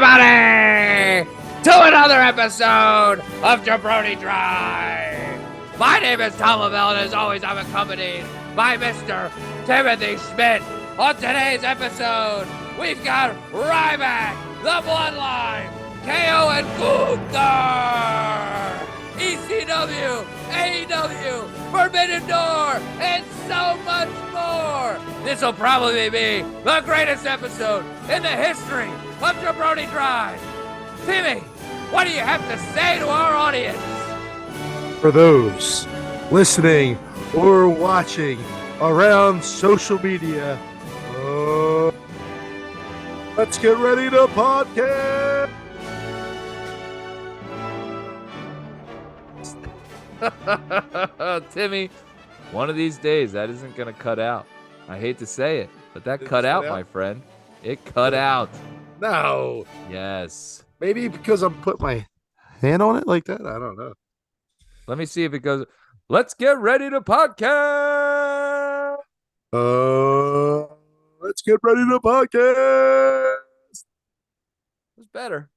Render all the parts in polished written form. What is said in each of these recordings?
everybody, to another episode of Jabroni Drive. My name is Tom Lavelle, and as always, I'm accompanied by Mr. Timothy Schmidt. On today's episode, we've got Ryback, the Bloodline, KO and Gunther, ECW, AEW, Forbidden Door, and so much more. This will probably be the greatest episode in the history of Jabroni Drive. Timmy, what do you have to say to our audience? For those listening or watching around social media, let's get ready to podcast. Timmy, one of these days that isn't going to cut out. I hate to say it, but that cut out, my friend. It cut out. No. Yes. Maybe because I'm putting my hand on it like that. I don't know. Let me see if it goes. Let's get ready to podcast. Let's get ready to podcast. It's better.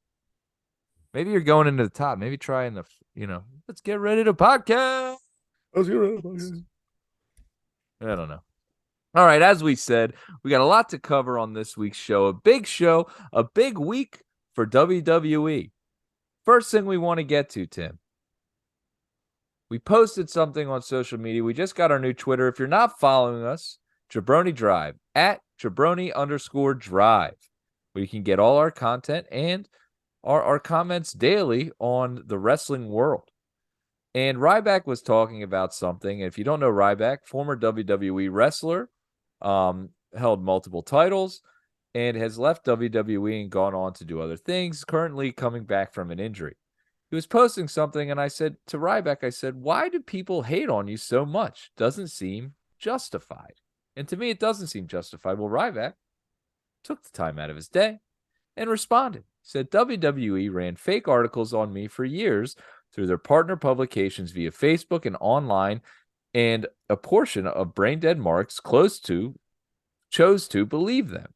Maybe you're going into the top. Maybe try in the, let's get ready to podcast. Let's get ready to podcast. I don't know. All right, as we said, we got a lot to cover on this week's show. A big week for WWE. First thing we want to get to, Tim. We posted something on social media. We just got our new Twitter. If you're not following us, Jabroni Drive, at Jabroni_Drive, where you can get all our content and our comments daily on the wrestling world. And Ryback was talking about something. If you don't know Ryback, former WWE wrestler, held multiple titles, and has left WWE and gone on to do other things, currently coming back from an injury. He was posting something, and I said to Ryback, why do people hate on you so much? Doesn't seem justified. And to me, it doesn't seem justified. Well, Ryback took the time out of his day and responded. He said, WWE ran fake articles on me for years through their partner publications via Facebook and online, and a portion of Brain Dead Marks chose to believe them.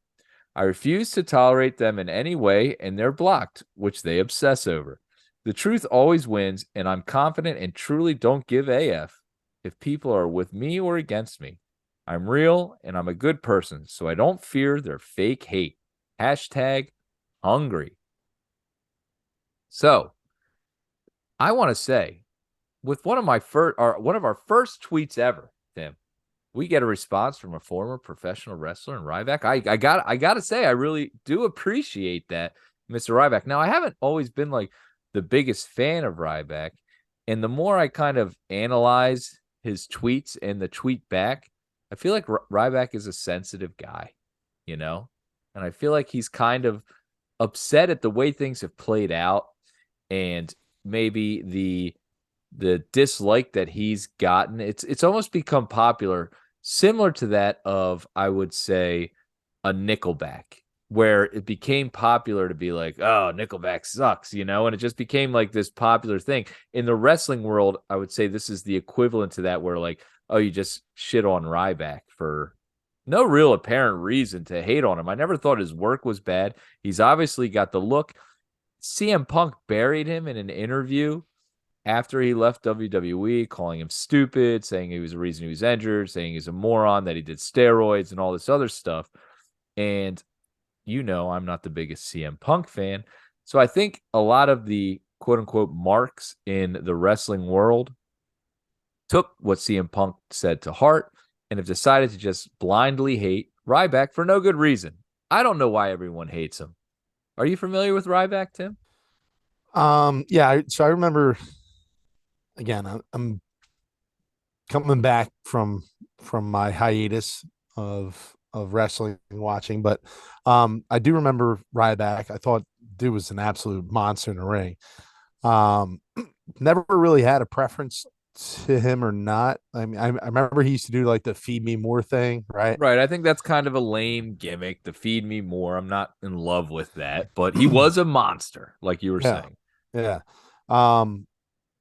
I refuse to tolerate them in any way, and they're blocked, which they obsess over. The truth always wins, and I'm confident and truly don't give AF if people are with me or against me. I'm real, and I'm a good person, so I don't fear their fake hate. #hungry. So, I want to say, with one of our first tweets ever, Tim, we get a response from a former professional wrestler in Ryback. I got to say, I really do appreciate that, Mr. Ryback. Now, I haven't always been like the biggest fan of Ryback, and the more I kind of analyze his tweets and the tweet back, I feel like Ryback is a sensitive guy, and I feel like he's kind of upset at the way things have played out, and maybe the dislike that he's gotten. It's almost become popular, similar to that of, I would say, a Nickelback, where it became popular to be like, oh, Nickelback sucks, and it just became like this popular thing. In the wrestling world, I would say this is the equivalent to that, where like, oh, you just shit on Ryback for no real apparent reason to hate on him. I never thought his work was bad. He's obviously got the look. CM Punk buried him in an interview after he left WWE, calling him stupid, saying he was the reason he was injured, saying he's a moron, that he did steroids and all this other stuff. And I'm not the biggest CM Punk fan. So I think a lot of the quote-unquote marks in the wrestling world took what CM Punk said to heart and have decided to just blindly hate Ryback for no good reason. I don't know why everyone hates him. Are you familiar with Ryback, Tim? Yeah. So I remember, again, I'm coming back from my hiatus of wrestling and watching, but I do remember Ryback. I thought dude was an absolute monster in the ring. Never really had a preference to him or not. I mean, I remember he used to do like the feed me more thing, right? Right. I think that's kind of a lame gimmick, the feed me more. I'm not in love with that, but he was a monster, like you were saying. Yeah. Kind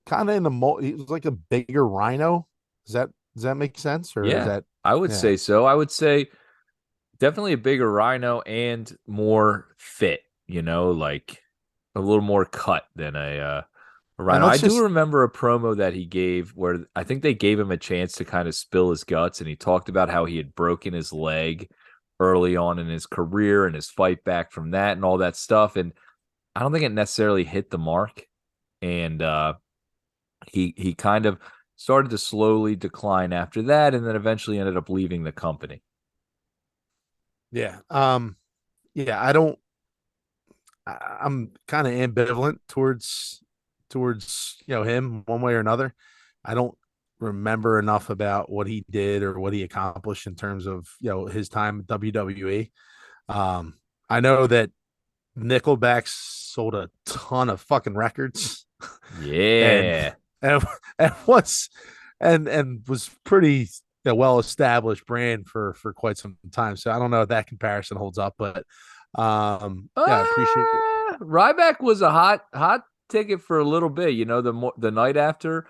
of he was like a bigger Rhino. Does that make sense? Or yeah, is that, I would say so. I would say definitely a bigger Rhino and more fit. like a little more cut than a And Rhino. I let's do just remember a promo that he gave where I think they gave him a chance to kind of spill his guts, and he talked about how he had broken his leg early on in his career and his fight back from that and all that stuff. And I don't think it necessarily hit the mark. And he kind of started to slowly decline after that, and then eventually ended up leaving the company. yeah. Yeah, I'm kind of ambivalent towards him one way or another. I don't remember enough about what he did or what he accomplished in terms of his time at WWE. I know that Nickelback sold a ton of fucking records and Yeah. and and was and was pretty well established brand for quite some time. So I don't know if that comparison holds up, but yeah, I appreciate it. Ryback was a hot ticket for a little bit. The night after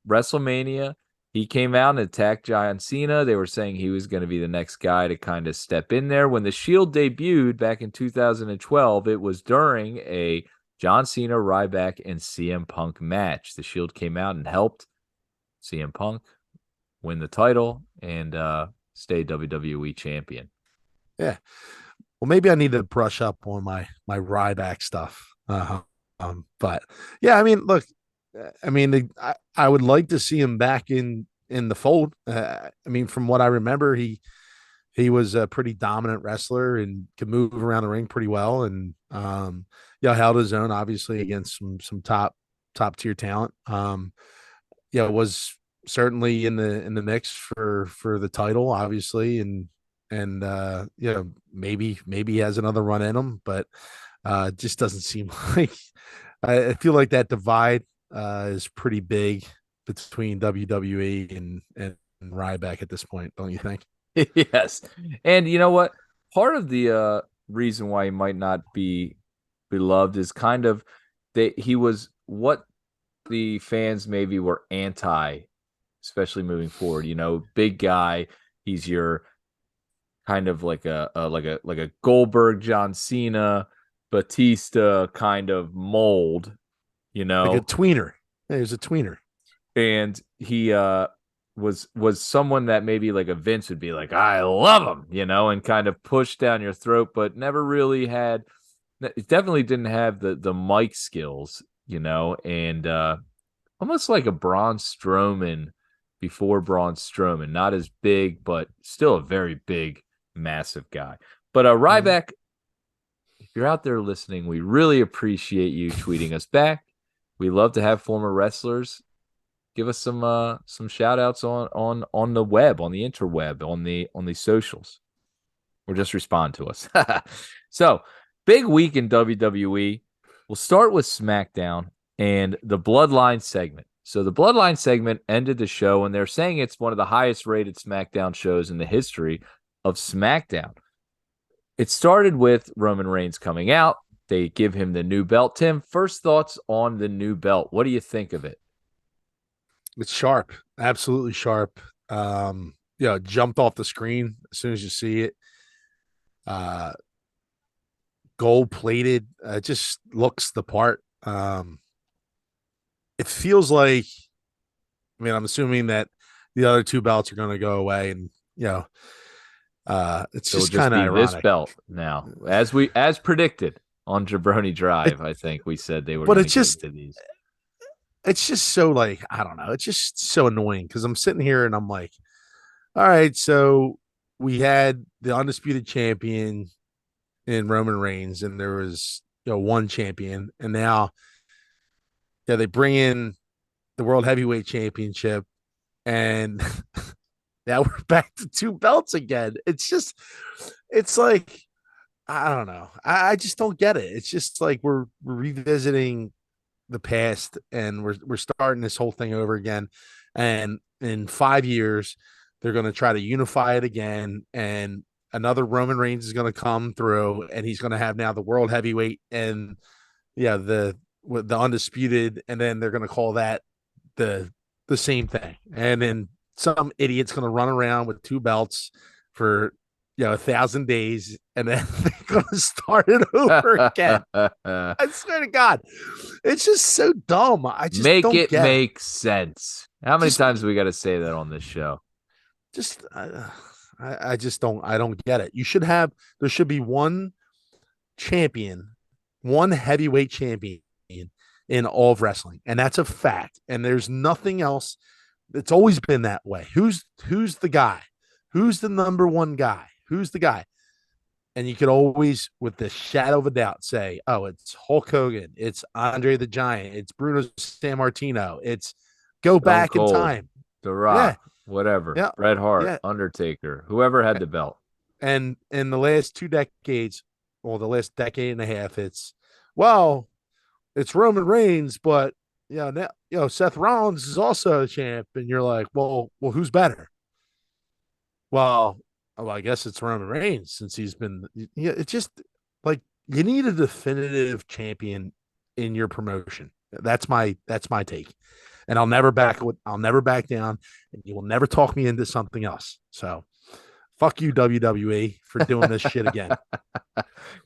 WrestleMania, he came out and attacked John Cena. They were saying he was going to be the next guy to kind of step in there. When the Shield debuted back in 2012, it was during a John Cena, Ryback, and CM Punk match. The Shield came out and helped CM Punk win the title and stay WWE champion. Yeah. Well, maybe I need to brush up on my Ryback stuff. But yeah, I mean, look, I mean, I would like to see him back in the fold. I mean, from what I remember, he was a pretty dominant wrestler and could move around the ring pretty well, and held his own obviously against some top tier talent. Was certainly in the mix for the title, obviously, and maybe he has another run in him, but it just doesn't seem like I feel like that divide is pretty big between WWE and Ryback at this point, don't you think? Yes. And you know what? Part of the reason why he might not be beloved is kind of that he was what the fans maybe were anti, especially moving forward. Big guy. He's your kind of like a Goldberg, John Cena, Batista kind of mold, you Like a know. tweener. Hey, he's a tweener. And he was someone that maybe like a Vince would be like, I love him, and kind of push down your throat, but never really had. It definitely didn't have the mic skills, and almost like a Braun Strowman before Braun Strowman, not as big, but still a very big, massive guy. But Mhm. Ryback, if you're out there listening, we really appreciate you tweeting us back. We love to have former wrestlers give us some shout outs on the web, on the interweb, on the socials, or just respond to us. So, big week in WWE. We'll start with SmackDown and the Bloodline segment. So the Bloodline segment ended the show, and they're saying it's one of the highest rated SmackDown shows in the history of SmackDown. It started with Roman Reigns coming out. They give him the new belt. Tim, first thoughts on the new belt. What do you think of it? It's sharp, absolutely sharp. Jumped off the screen as soon as you see it. Uh, Gold plated, just looks the part. It feels like, I mean, I'm assuming that the other two belts are going to go away, and it's It'll just just kind of be this ironic. belt now, as predicted on Jabroni It, Drive. I think we said they were but going to get into these. it's just so like I don't know. It's just so annoying because I'm sitting here and I'm like, all right, so we had the undisputed champion in Roman Reigns, and there was one champion, and now they bring in the World Heavyweight Championship, and now we're back to two belts again. It's like I don't know. I just don't get it. It's just like we're revisiting the past, and we're starting this whole thing over again. And in 5 years, they're going to try to unify it again, and another Roman Reigns is going to come through, and he's going to have now the World Heavyweight and the undisputed, and then they're going to call that the same thing, and then some idiot's going to run around with two belts for 1,000 days, and then they're gonna start it over again. I swear to God, it's just so dumb. I just Make don't it get it. make sense. How many Just, times do we got to say that on this show? just, I just don't. I don't get it. You should have. There should be one champion, one heavyweight champion in all of wrestling, and that's a fact. And there's nothing else. It's always been that way. Who's the guy? Who's the number one guy? Who's the guy? And you could always, with the shadow of a doubt, say, "Oh, it's Hulk Hogan, it's Andre the Giant, it's Bruno Sammartino, it's go Stone back in Cold, time." The Yeah, Rock, whatever. yeah, Bret Hart, yeah. Undertaker, whoever had the belt. And in the last 2 decades, or the last decade and a half, well, it's Roman Reigns, but now Seth Rollins is also a champ, and you're like, well, who's better? Well, I guess it's Roman Reigns since he's been. Yeah, it's just like you need a definitive champion in your promotion. That's my take, and I'll never back down, and you will never talk me into something else. So, fuck you, WWE, for doing this shit again.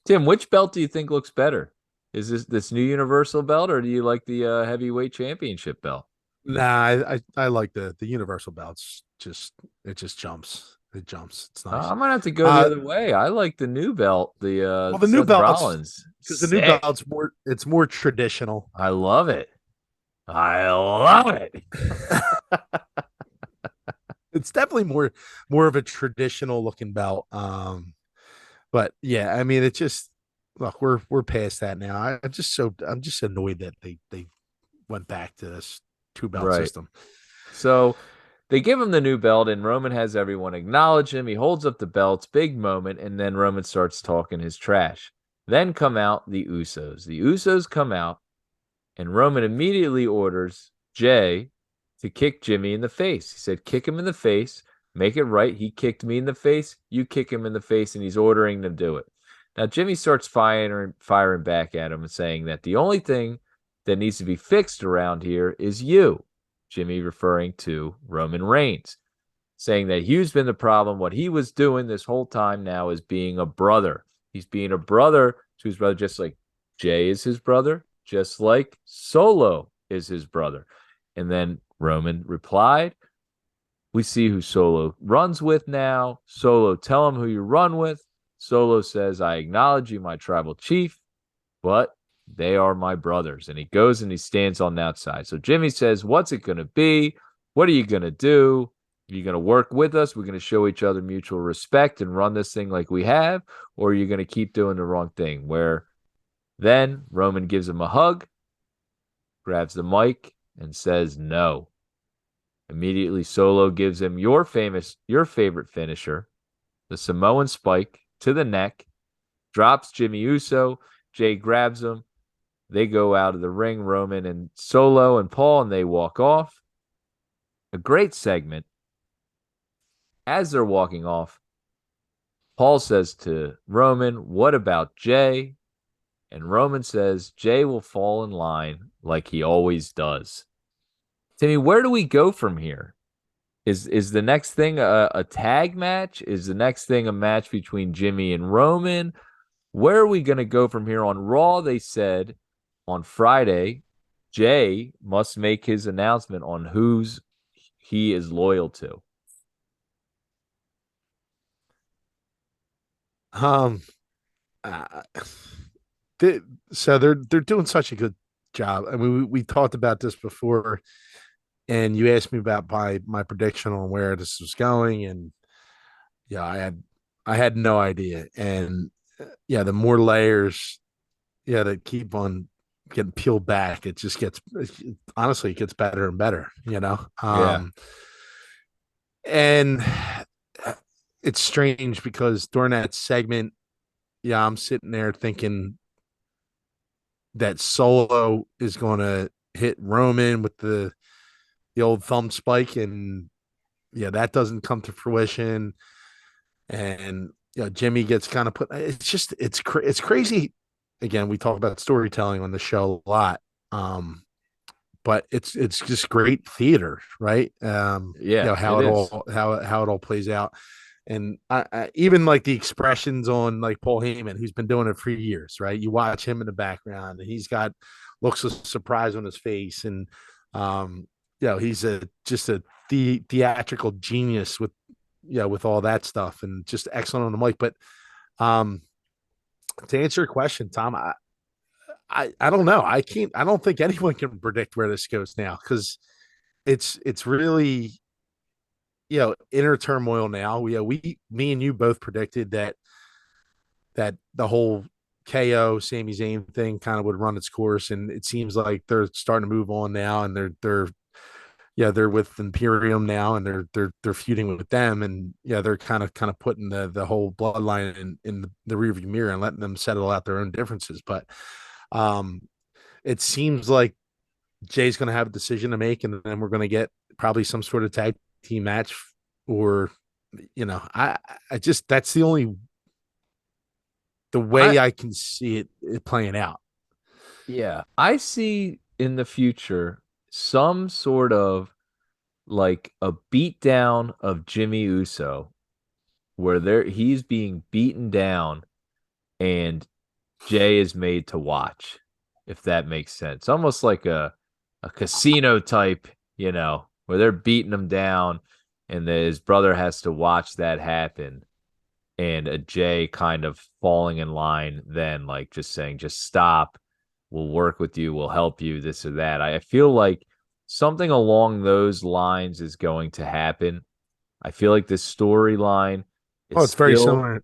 Tim, which belt do you think looks better? Is this new Universal belt, or do you like the heavyweight championship belt? Nah, I like the Universal belts. It just jumps. It jumps. It's nice. I'm gonna have to go the Uh, other way. I like the new belt, the well, the new Seth belts, Rollins. because the new Sick. belts it's more traditional. I love it. I love it. It's definitely more of a traditional looking belt. But yeah, I mean, it's just look, we're past that now. I'm just annoyed that they went back to this two belt Right. system. So they give him the new belt, and Roman has everyone acknowledge him. He holds up the belts, big moment, and then Roman starts talking his trash. Then come out the Usos. The Usos come out, and Roman immediately orders Jay to kick Jimmy in the face. He said, kick him in the face, make it right. He kicked me in the face, you kick him in the face, and he's ordering them to do it. Now, Jimmy starts firing back at him and saying that the only thing that needs to be fixed around here is you. Jimmy referring to Roman Reigns, saying that Hugh's been the problem. What he was doing this whole time now is being a brother. He's being a brother to his brother, just like Jay is his brother, just like Solo is his brother. And then Roman replied, we see who Solo runs with now. Solo, tell him who you run with. Solo says, I acknowledge you, my tribal chief, but they are my brothers. And he goes and he stands on the outside. So Jimmy says, what's it going to be? What are you going to do? Are you going to work with us? We're going to show each other mutual respect and run this thing like we have? Or are you going to keep doing the wrong thing? Where then Roman gives him a hug, grabs the mic, and says no. Immediately, Solo gives him your favorite finisher, the Samoan spike to the neck, drops Jimmy Uso. Jay grabs him. They go out of the ring, Roman and Solo and Paul, and they walk off. A great segment. As they're walking off, Paul says to Roman, what about Jay? And Roman says, Jay will fall in line like he always does. Timmy, where do we go from here? Is the next thing a tag match? Is the next thing a match between Jimmy and Roman? Where are we going to go from here? On Raw, they said on Friday, Jay must make his announcement on who's he is loyal to. Um, uh, so they're doing such a good job. I mean, we talked about this before, and you asked me about my prediction on where this was going, and yeah, I had no idea. And yeah, the more layers, that keep on getting peeled back, it just gets honestly, it gets better and better. Yeah. And it's strange because during that segment, yeah, I'm sitting there thinking that Solo is going to hit Roman with the old thumb spike, and yeah, that doesn't come to fruition. And Jimmy gets kind of put. It's just it's crazy. Again, we talk about storytelling on the show a lot, but it's just great theater, right? Yeah, How it is. how it all plays out. And even like the expressions on like Paul Heyman, who's been doing it for years, right? You watch him in the background, and he's got looks of surprise on his face, and he's just a theatrical genius with with all that stuff, and just excellent on the mic. But um, to answer your question, Tom, I don't know. I don't think anyone can predict where this goes now, because it's really inner turmoil now. Me and you both predicted that the whole KO Sami Zayn thing kind of would run its course, and it seems like they're starting to move on now, and they're with Imperium now, and they're feuding with them, and they're kind of putting the whole bloodline in the rearview mirror and letting them settle out their own differences. But um, it seems like Jay's going to have a decision to make, and then we're going to get probably some sort of tag team match, or I just that's the way I can see it playing out. Yeah, I see in the future some sort of like a beatdown of Jimmy Uso where he's being beaten down and Jay is made to watch, if that makes sense. Almost like a casino type, where they're beating him down and his brother has to watch that happen, and a Jay kind of falling in line, then like just saying, just stop, we'll work with you, we'll help you, this or that. I feel like something along those lines is going to happen. I feel like this storyline is Oh, it's very still, similar.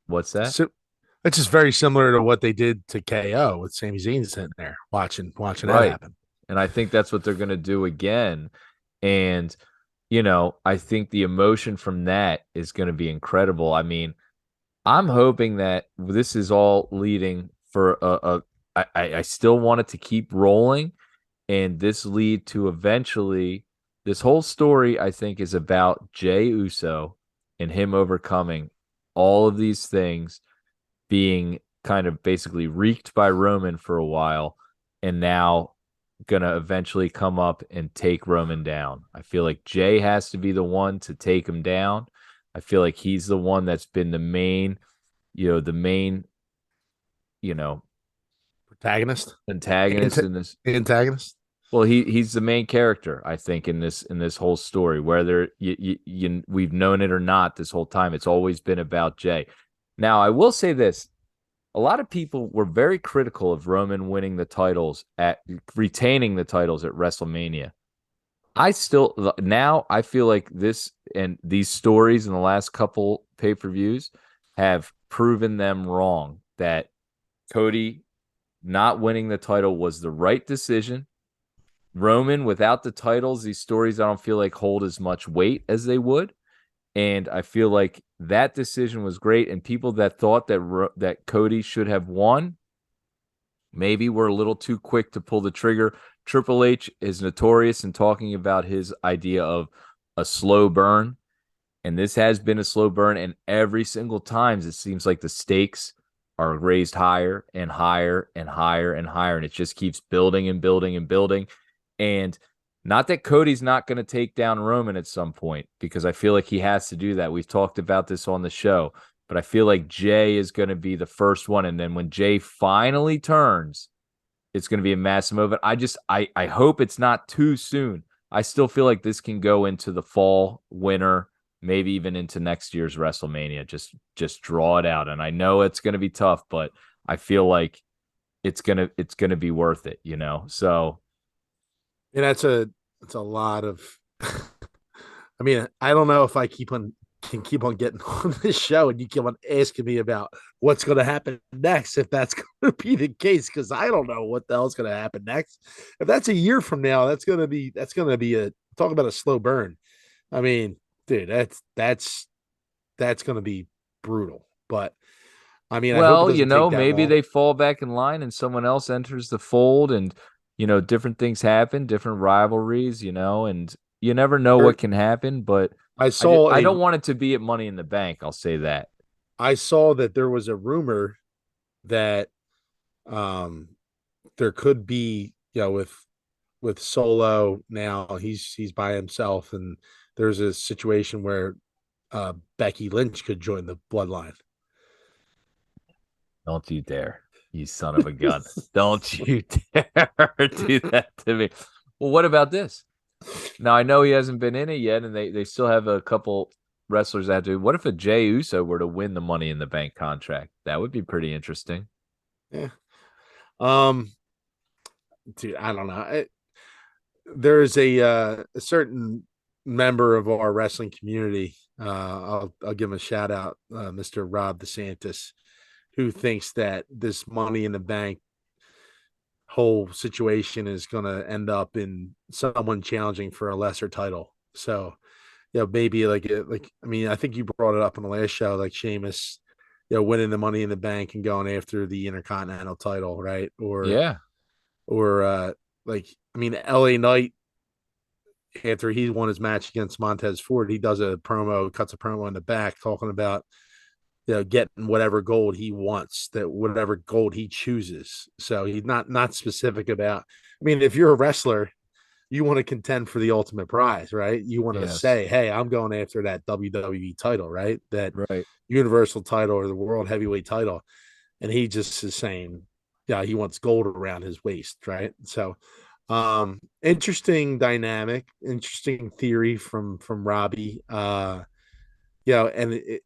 what's that? So it's just very similar to what they did to KO with Sami Zayn sitting there watching that Right. happen. And I think that's what they're going to do again. And, I think the emotion from that is going to be incredible. I mean, I'm hoping that this is all leading for I still want it to keep rolling, and this lead to eventually, this whole story, I think, is about Jey Uso and him overcoming all of these things, being kind of basically wreaked by Roman for a while, and now gonna eventually come up and take Roman down. I feel like Jay has to be the one to take him down. I feel like he's the one that's been the main, you know, Protagonist, antagonist in this. antagonist. Well, he's the main character, I think, in this whole story. Whether we've known it or not, this whole time, it's always been about Jay. Now, I will say this: a lot of people were very critical of Roman winning the titles at retaining the titles at WrestleMania. Now I feel like this and these stories in the last couple pay-per-views have proven them wrong, that Cody not winning the title was the right decision. Roman without the titles, these stories I don't feel like hold as much weight as they would. And I feel like that decision was great. And people that thought that Cody should have won maybe were a little too quick to pull the trigger. Triple H is notorious in talking about his idea of a slow burn. And this has been a slow burn. And every single time, it seems like the stakes are raised higher and higher and higher and higher. And it just keeps building and building and building. And not that Cody's not going to take down Roman at some point, because I feel like he has to do that. We've talked about this on the show, but I feel like Jay is going to be the first one. And then when Jay finally turns, it's going to be a massive moment. I hope it's not too soon. I still feel like this can go into the fall, winter, maybe even into next year's WrestleMania. Just draw it out. And I know it's going to be tough, but I feel like it's gonna be worth it, So And that's a lot of. I mean, I don't know if I can keep on getting on this show and you keep on asking me about what's going to happen next, if that's going to be the case, because I don't know what the hell's going to happen next. If that's a year from now, that's going to be a talk about a slow burn. I mean, dude, that's going to be brutal. But I mean, I hope it Well, doesn't take that maybe long. they fall back in line and someone else enters the fold, and different things happen, different rivalries, and you never know There, what can happen, but I I just, saw I a don't want it to be at Money in the Bank, I'll say that. I saw that there was a rumor that um there could be, with Solo now, he's by himself, and there's a situation where Becky Lynch could join the Bloodline. Don't you dare, you son of a gun. Don't you dare do that to me. Well, what about this? Now, I know he hasn't been in it yet, and they still have a couple wrestlers that do. What if a Jey Uso were to win the Money in the Bank contract? That would be pretty interesting. Yeah. Um, dude, I don't know. There's a certain member of our wrestling community. I'll give him a shout out, Mr. Rob DeSantis, who thinks that this Money in the Bank whole situation is going to end up in someone challenging for a lesser title. So, maybe I mean, I think you brought it up on the last show, like Sheamus, winning the Money in the Bank and going after the Intercontinental title, right? Yeah, Like, I mean, LA Knight, after he won his match against Montez Ford, he cuts a promo in the back talking about, getting whatever gold he wants, that whatever gold he chooses. So he's not specific about. I mean, if you're a wrestler, you want to contend for the ultimate prize, right? You want to yes, say, "Hey, I'm going after that WWE title, right? That right. Universal title or the World Heavyweight title." And he just is saying, "Yeah, he wants gold around his waist, right?" So, interesting dynamic, interesting theory from Robbie. And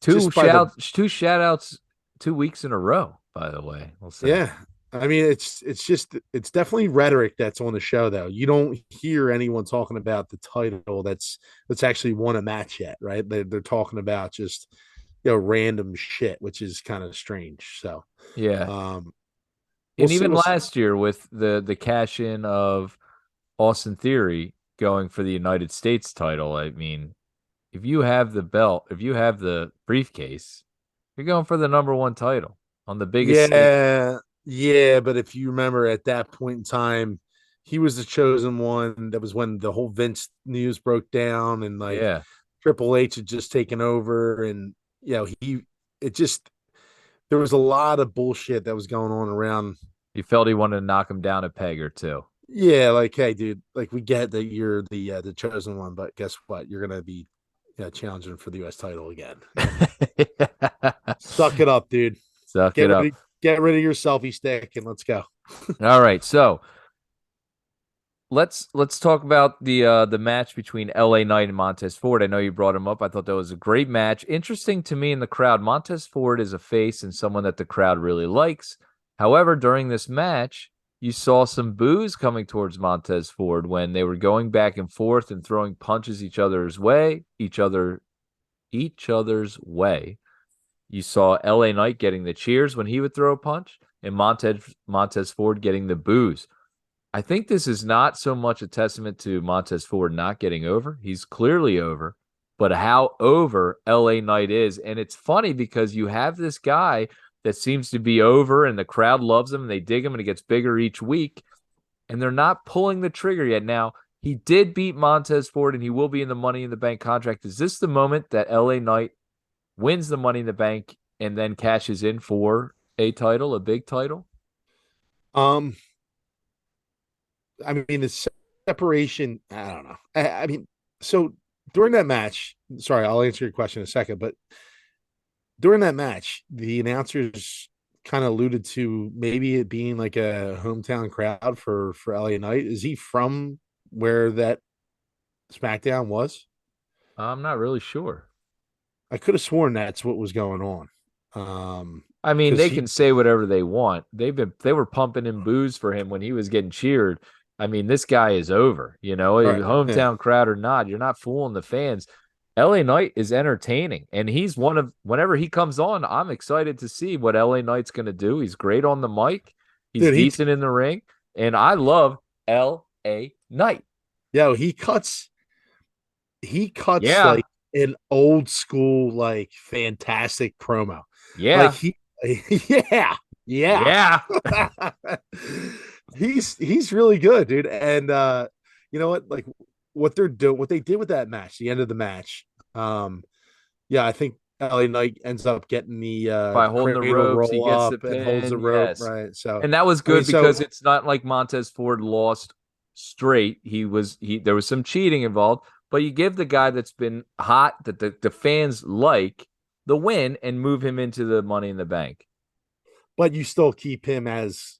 just by the Two shout outs 2 weeks in a row, by the way, we'll say. Yeah. I mean, it's definitely rhetoric that's on the show, though. You don't hear anyone talking about the title that's actually won a match yet, right? They're talking about just random shit, which is kind of strange. So, Yeah. um, we'll And see. even We'll see. last year with the cash in of Austin Theory going for the United States title, I mean, if you have the belt, if you have the briefcase, you're going for the number one title on the biggest stage. Yeah, yeah, but if you remember at that point in time, he was the chosen one. That was when the whole Vince news broke down, and like Yeah. Triple H had just taken over, and it just there was a lot of bullshit that was going on around. You felt he wanted to knock him down a peg or two. Yeah, like, hey, dude, like we get that you're the chosen one, but guess what? You're gonna be challenging for the U.S. title again, and suck it up, dude. Suck Get it rid up. of get rid of your selfie stick and let's go. All right. So let's talk about the match between LA Knight and Montez Ford. I know you brought him up. I thought that was a great match. Interesting to me in the crowd. Montez Ford is a face and someone that the crowd really likes. However, during this match, you saw some boos coming towards Montez Ford when they were going back and forth and throwing punches each other's way. You saw LA Knight getting the cheers when he would throw a punch, and Montez Ford getting the boos. I think this is not so much a testament to Montez Ford not getting over. He's clearly over, but how over LA Knight is. And it's funny because you have this guy that seems to be over and the crowd loves him and they dig him and it gets bigger each week. And they're not pulling the trigger yet. Now, he did beat Montez Ford and he will be in the Money in the Bank contract. Is this the moment that LA Knight wins the Money in the Bank and then cashes in for a title, a big title? Um, I mean, the separation, I don't know. I mean, so during that match, sorry, I'll answer your question in a second, but during that match, the announcers kind of alluded to maybe it being like a hometown crowd for LA Knight. Is he from where that SmackDown was? I'm not really sure. I could have sworn that's what was going on. I mean, Because they can say whatever they want. They were pumping in booze for him when he was getting cheered. I mean, this guy is over, all right, yeah. hometown crowd or not. You're not fooling the fans. LA Knight is entertaining, and he's one of whenever he comes on, I'm excited to see what LA Knight's going to do. He's great on the mic. He's Dude, decent in the ring, and I love LA Knight. yo, he cuts Yeah. like an old school, like fantastic promo. Like Yeah. he, yeah, yeah. Yeah. He's really good, dude. And you know what? Like what they did with that match, the end of the match. Yeah, I think LA Knight ends up getting By the holding the cradle ropes, he roll gets the up and holds the pin. rope, Yes. right? So And that was I mean, good because so it's not like Montez Ford lost straight. There was some cheating involved, but you give the guy that's been hot, that the fans like, the win and move him into the Money in the Bank. But you still keep him as,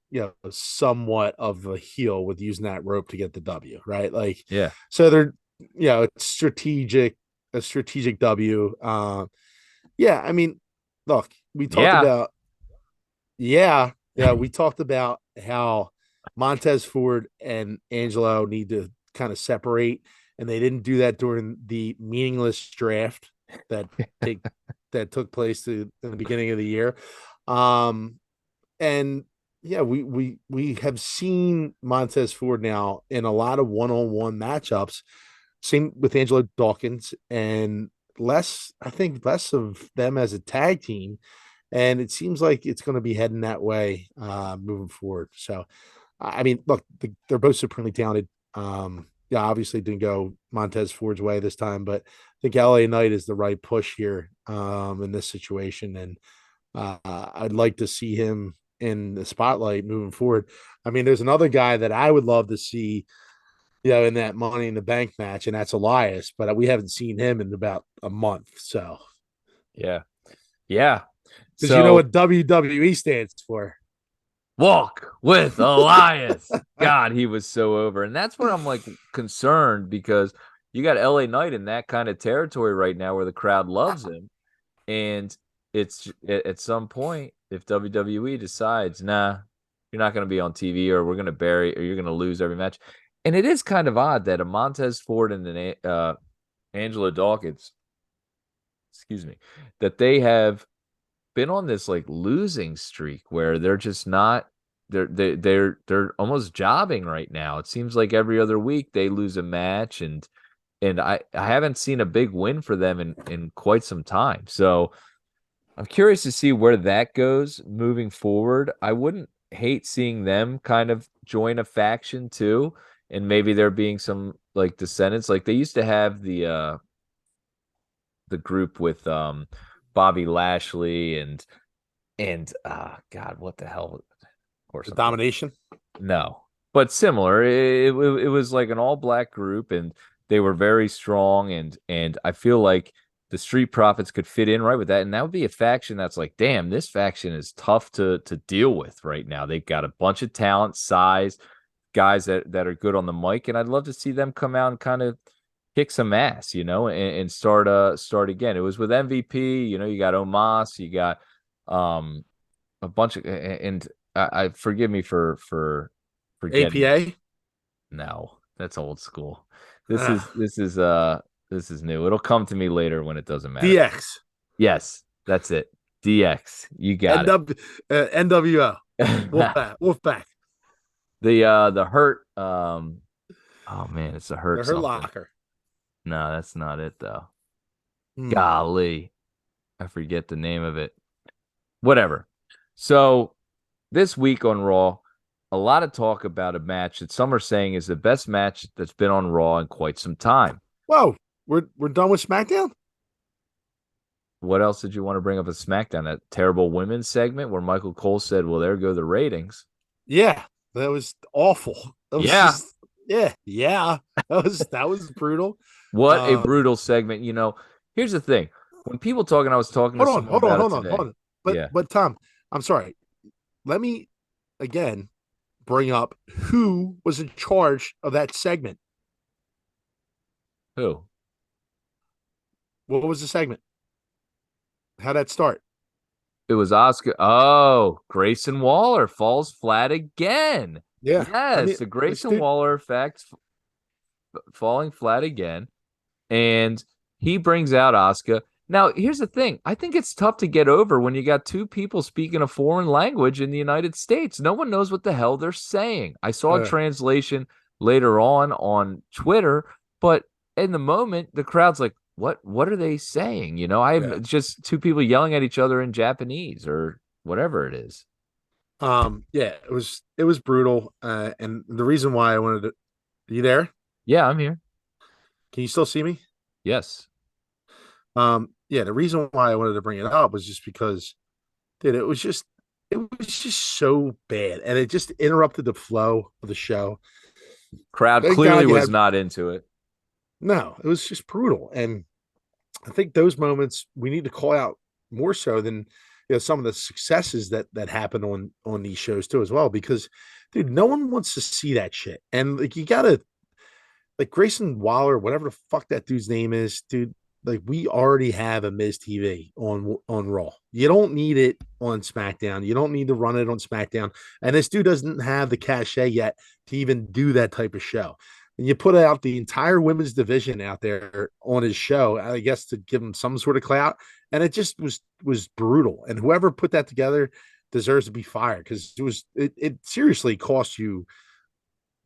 somewhat of a heel with using that rope to get the W, right? Like, Yeah. so they're, it's a strategic W. Yeah, I mean, look, we talked Yeah. about, we talked about how Montez Ford and Angelo need to kind of separate, and they didn't do that during the meaningless draft that take that took place in the beginning of the year. And yeah, we have seen Montez Ford now in a lot of one-on-one matchups. Same with Angelo Dawkins, and I think less of them as a tag team. And it seems like it's going to be heading that way moving forward. So, I mean, look, they're both supremely talented. Yeah, obviously didn't go Montez Ford's way this time, but I think LA Knight is the right push here in this situation. And I'd like to see him in the spotlight moving forward. I mean, there's another guy that I would love to see, in that Money in the Bank match, and that's Elias, but we haven't seen him in about a month. So, Yeah. Yeah. because you know So what WWE stands for. walk with Elias. God, he was so over. And that's where I'm like concerned, because you got LA Knight in that kind of territory right now where the crowd loves him. And it's at some point, if WWE decides, nah, you're not going to be on TV, or we're going to bury, or you're going to lose every match. And it is kind of odd that a Montez Ford and an Angelo Dawkins, excuse me, that they have been on this like losing streak where they're just not, they're almost jobbing right now. It seems like every other week they lose a match, and I haven't seen a big win for them in quite some time. So I'm curious to see where that goes moving forward. I wouldn't hate seeing them kind of join a faction too, and maybe there being some like descendants. Like they used to have the group with Bobby Lashley and God, what the hell? Of course, The I'm thinking domination. no, but similar. It was like an all black group, and they were very strong, and I feel like the Street Profits could fit in right with that, and that would be a faction that's like, damn, this faction is tough to deal with right now. They've got a bunch of talent, size, guys that are good on the mic, and I'd love to see them come out and kind of kick some ass, and start again. It was with MVP, you got Omos, you got a bunch of, and I forgive me for forgetting. APA. No, that's old school. This uh, is this is this is new. It'll come to me later when it doesn't matter. DX. Yes, that's it. DX. You got NWO. it. Wolfpack. The hurt oh man, it's a hurt The Hurt something. Locker. No, that's not it though. Hmm. Golly. I forget the name of it. Whatever. So this week on Raw, a lot of talk about a match that some are saying is the best match that's been on Raw in quite some time. Whoa, we're done with SmackDown? What else did you want to bring up at SmackDown? That terrible women's segment where Michael Cole said, well, there go the ratings. Yeah, that was awful. That was Yeah. just yeah. That was brutal. What a brutal segment. Here's the thing. When people talk, and I was talking to Hold on, someone hold on, about it hold on, today. hold on. Yeah. But Tom, I'm sorry. Let me again bring up who was in charge of that segment. Who? What was the segment? How'd that start? It was Oscar. Oh, Grayson Waller falls flat again. Yeah. I mean, Yes, the like, Grayson dude, Waller effect, falling flat again. And he brings out Asuka. Now, here's the thing. I think it's tough to get over when you got two people speaking a foreign language in the United States. No one knows what the hell they're saying. I saw a translation later on Twitter, but in the moment, the crowd's like, what are they saying? I have just two people yelling at each other in Japanese or whatever it is. Yeah, it was brutal. And the reason why I wanted to, you there? Yeah, I'm here. Can you still see me? Yes. Yeah, the reason why I wanted to bring it up was just because, dude, it was just so bad, and it just interrupted the flow of the show. Crowd Thank clearly God you was had, not into it. No, it was just brutal. And I think those moments we need to call out more so than some of the successes that happen on these shows too as well. Because dude, no one wants to see that shit. And like you gotta like Grayson Waller, whatever the fuck that dude's name is, dude. Like we already have a Miz TV on Raw. You don't need it on SmackDown. You don't need to run it on SmackDown. And this dude doesn't have the cachet yet to even do that type of show. And you put out the entire women's division out there on his show, I guess, to give him some sort of clout. And it just was brutal. And whoever put that together deserves to be fired because it seriously cost you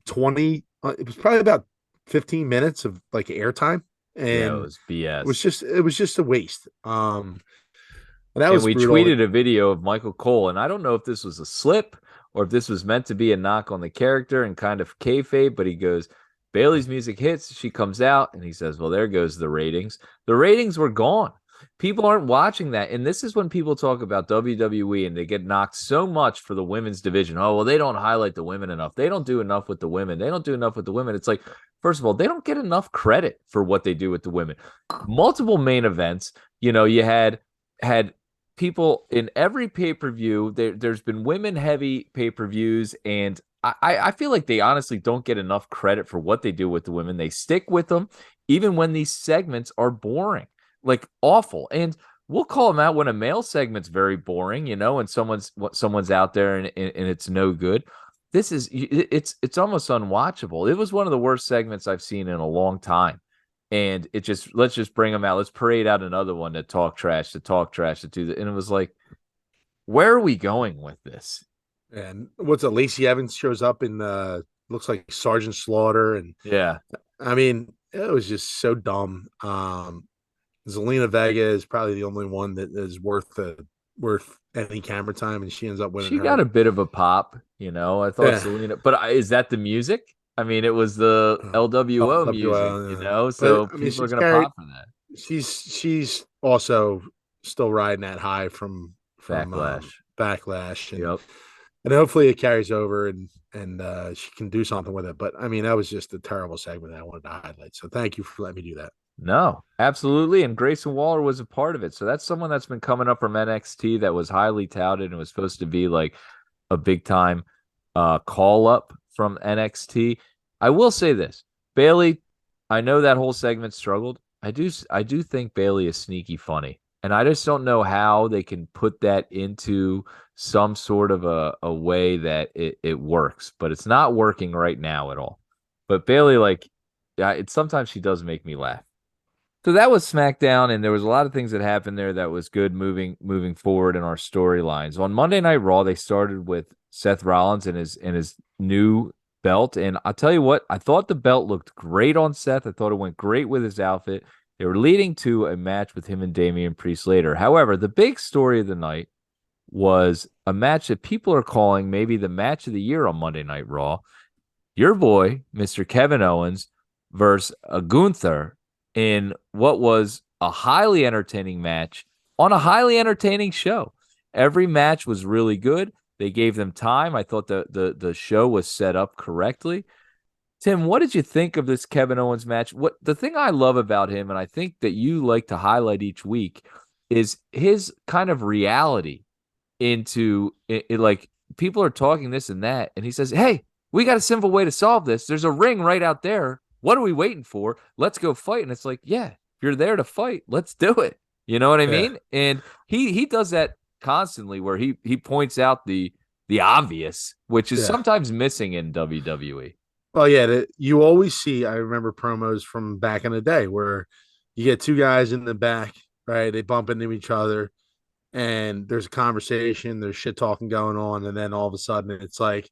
20. It was probably about 15 minutes of like airtime, Yeah, it and was BS. it was just a waste. And that And was we brutal. tweeted a video of Michael Cole, and I don't know if this was a slip or if this was meant to be a knock on the character and kind of kayfabe, but he goes, Bailey's music hits, she comes out, and he says, well, there goes the ratings. The ratings were gone. People aren't watching that. And this is when people talk about WWE and they get knocked so much for the women's division. Oh, well, they don't highlight the women enough. They don't do enough with the women. They don't do enough with the women. It's like, first of all, they don't get enough credit for what they do with the women. Multiple main events. You had people in every pay-per-view. There's been women heavy pay-per-views, and I feel like they honestly don't get enough credit for what they do with the women. They stick with them even when these segments are boring, like awful. And we'll call them out when a male segment's very boring, and someone's out there and it's no good. It's almost unwatchable. It was one of the worst segments I've seen in a long time. And let's just bring them out. Let's parade out another one to talk trash, to do that. And it was like, where are we going with this? And what's it? Lacey Evans shows up in looks like Sergeant Slaughter, and Yeah. I mean it was just so dumb. Zelina Vega is probably the only one that is worth any camera time, and she ends up winning She got her. a bit of a pop. I thought Yeah, Selena, but is that the music? I mean, it was the LWO music, LWL, but so I mean people are she's going to carried. pop for that. She's also still riding that high from Backlash. backlash, and Yep. hopefully it carries over and she can do something with it. But I mean that was just a terrible segment that I wanted to highlight. So thank you for letting me do that. No, absolutely. And Grayson Waller was a part of it. So that's someone that's been coming up from NXT that was highly touted and was supposed to be like a big time call up from NXT. I will say this. Bailey, I know that whole segment struggled. I do think Bailey is sneaky funny. And I just don't know how they can put that into some sort of a way that it works, but it's not working right now at all. But Bailey, like, yeah, sometimes she does make me laugh. So that was SmackDown, and there was a lot of things that happened there that was good moving forward in our storylines. On Monday Night Raw, they started with Seth Rollins and his new belt, and I'll tell you what, I thought the belt looked great on Seth. I thought it went great with his outfit. They were leading to a match with him and Damian Priest later. However, the big story of the night was a match that people are calling maybe the match of the year on Monday Night Raw. Your boy, Mr. Kevin Owens, versus a Gunther in what was a highly entertaining match on a highly entertaining show. Every match was really good. They gave them time. I thought the show was set up correctly. Tim, what did you think of this Kevin Owens match? What the thing I love about him, and I think that you like to highlight each week, is his kind of reality into it, like people are talking this and that, and he says, "Hey, we got a simple way to solve this. There's a ring right out there. What are we waiting for? Let's go fight." And it's like, yeah, if you're there to fight, let's do it. You know what I Yeah. mean? And he does that constantly, where he points out the obvious, which is Yeah. sometimes missing in WWE. Well, yeah, you always see. I remember promos from back in the day where you get two guys in the back, right? They bump into each other, and there's a conversation, there's shit talking going on, and then all of a sudden it's like,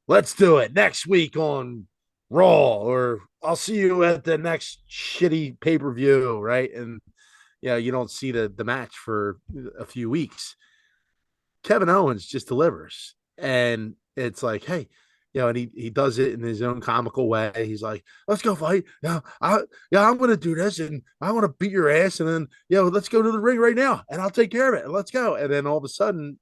let's do it next week on Raw, or I'll see you at the next shitty pay per view, right? And yeah, you don't see the match for a few weeks. Kevin Owens just delivers. And it's like, hey, and he does it in his own comical way. He's like, let's go fight. I'm gonna do this and I want to beat your ass. And then, let's go to the ring right now and I'll take care of it. And let's go. And then all of a sudden,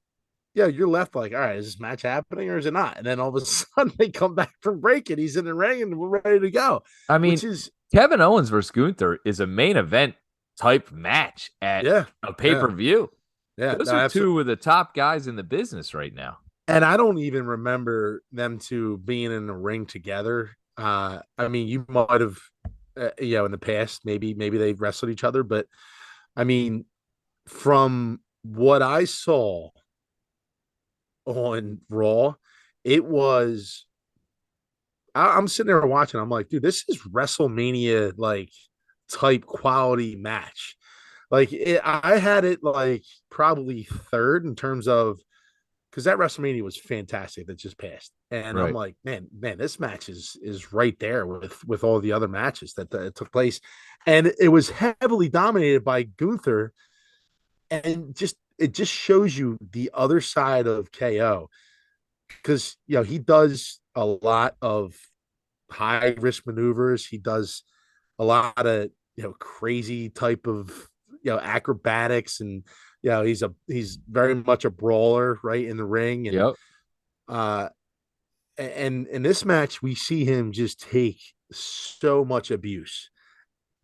you're left like, all right, is this match happening or is it not? And then all of a sudden they come back from break and he's in the ring and we're ready to go, I which mean, is Kevin Owens versus Gunther is a main event type match at Yeah, a pay yeah, per view. yeah. Those No, are absolutely. two of the top guys in the business right now. And I don't even remember them two being in the ring together. I mean, you might have, in the past, maybe they've wrestled each other, but I mean, from what I saw on Raw, it was. I'm sitting there watching. I'm like, dude, this is WrestleMania like type quality match. Like I had it like probably third in terms of because that WrestleMania was fantastic that just passed, and I'm Right. like, man, this match is right there with all the other matches that took place, and it was heavily dominated by Gunther, and it just shows you the other side of KO because he does a lot of high risk maneuvers. He does a lot of crazy type of acrobatics, and he's very much a brawler right in the ring. And Yep. uh in this match we see him just take so much abuse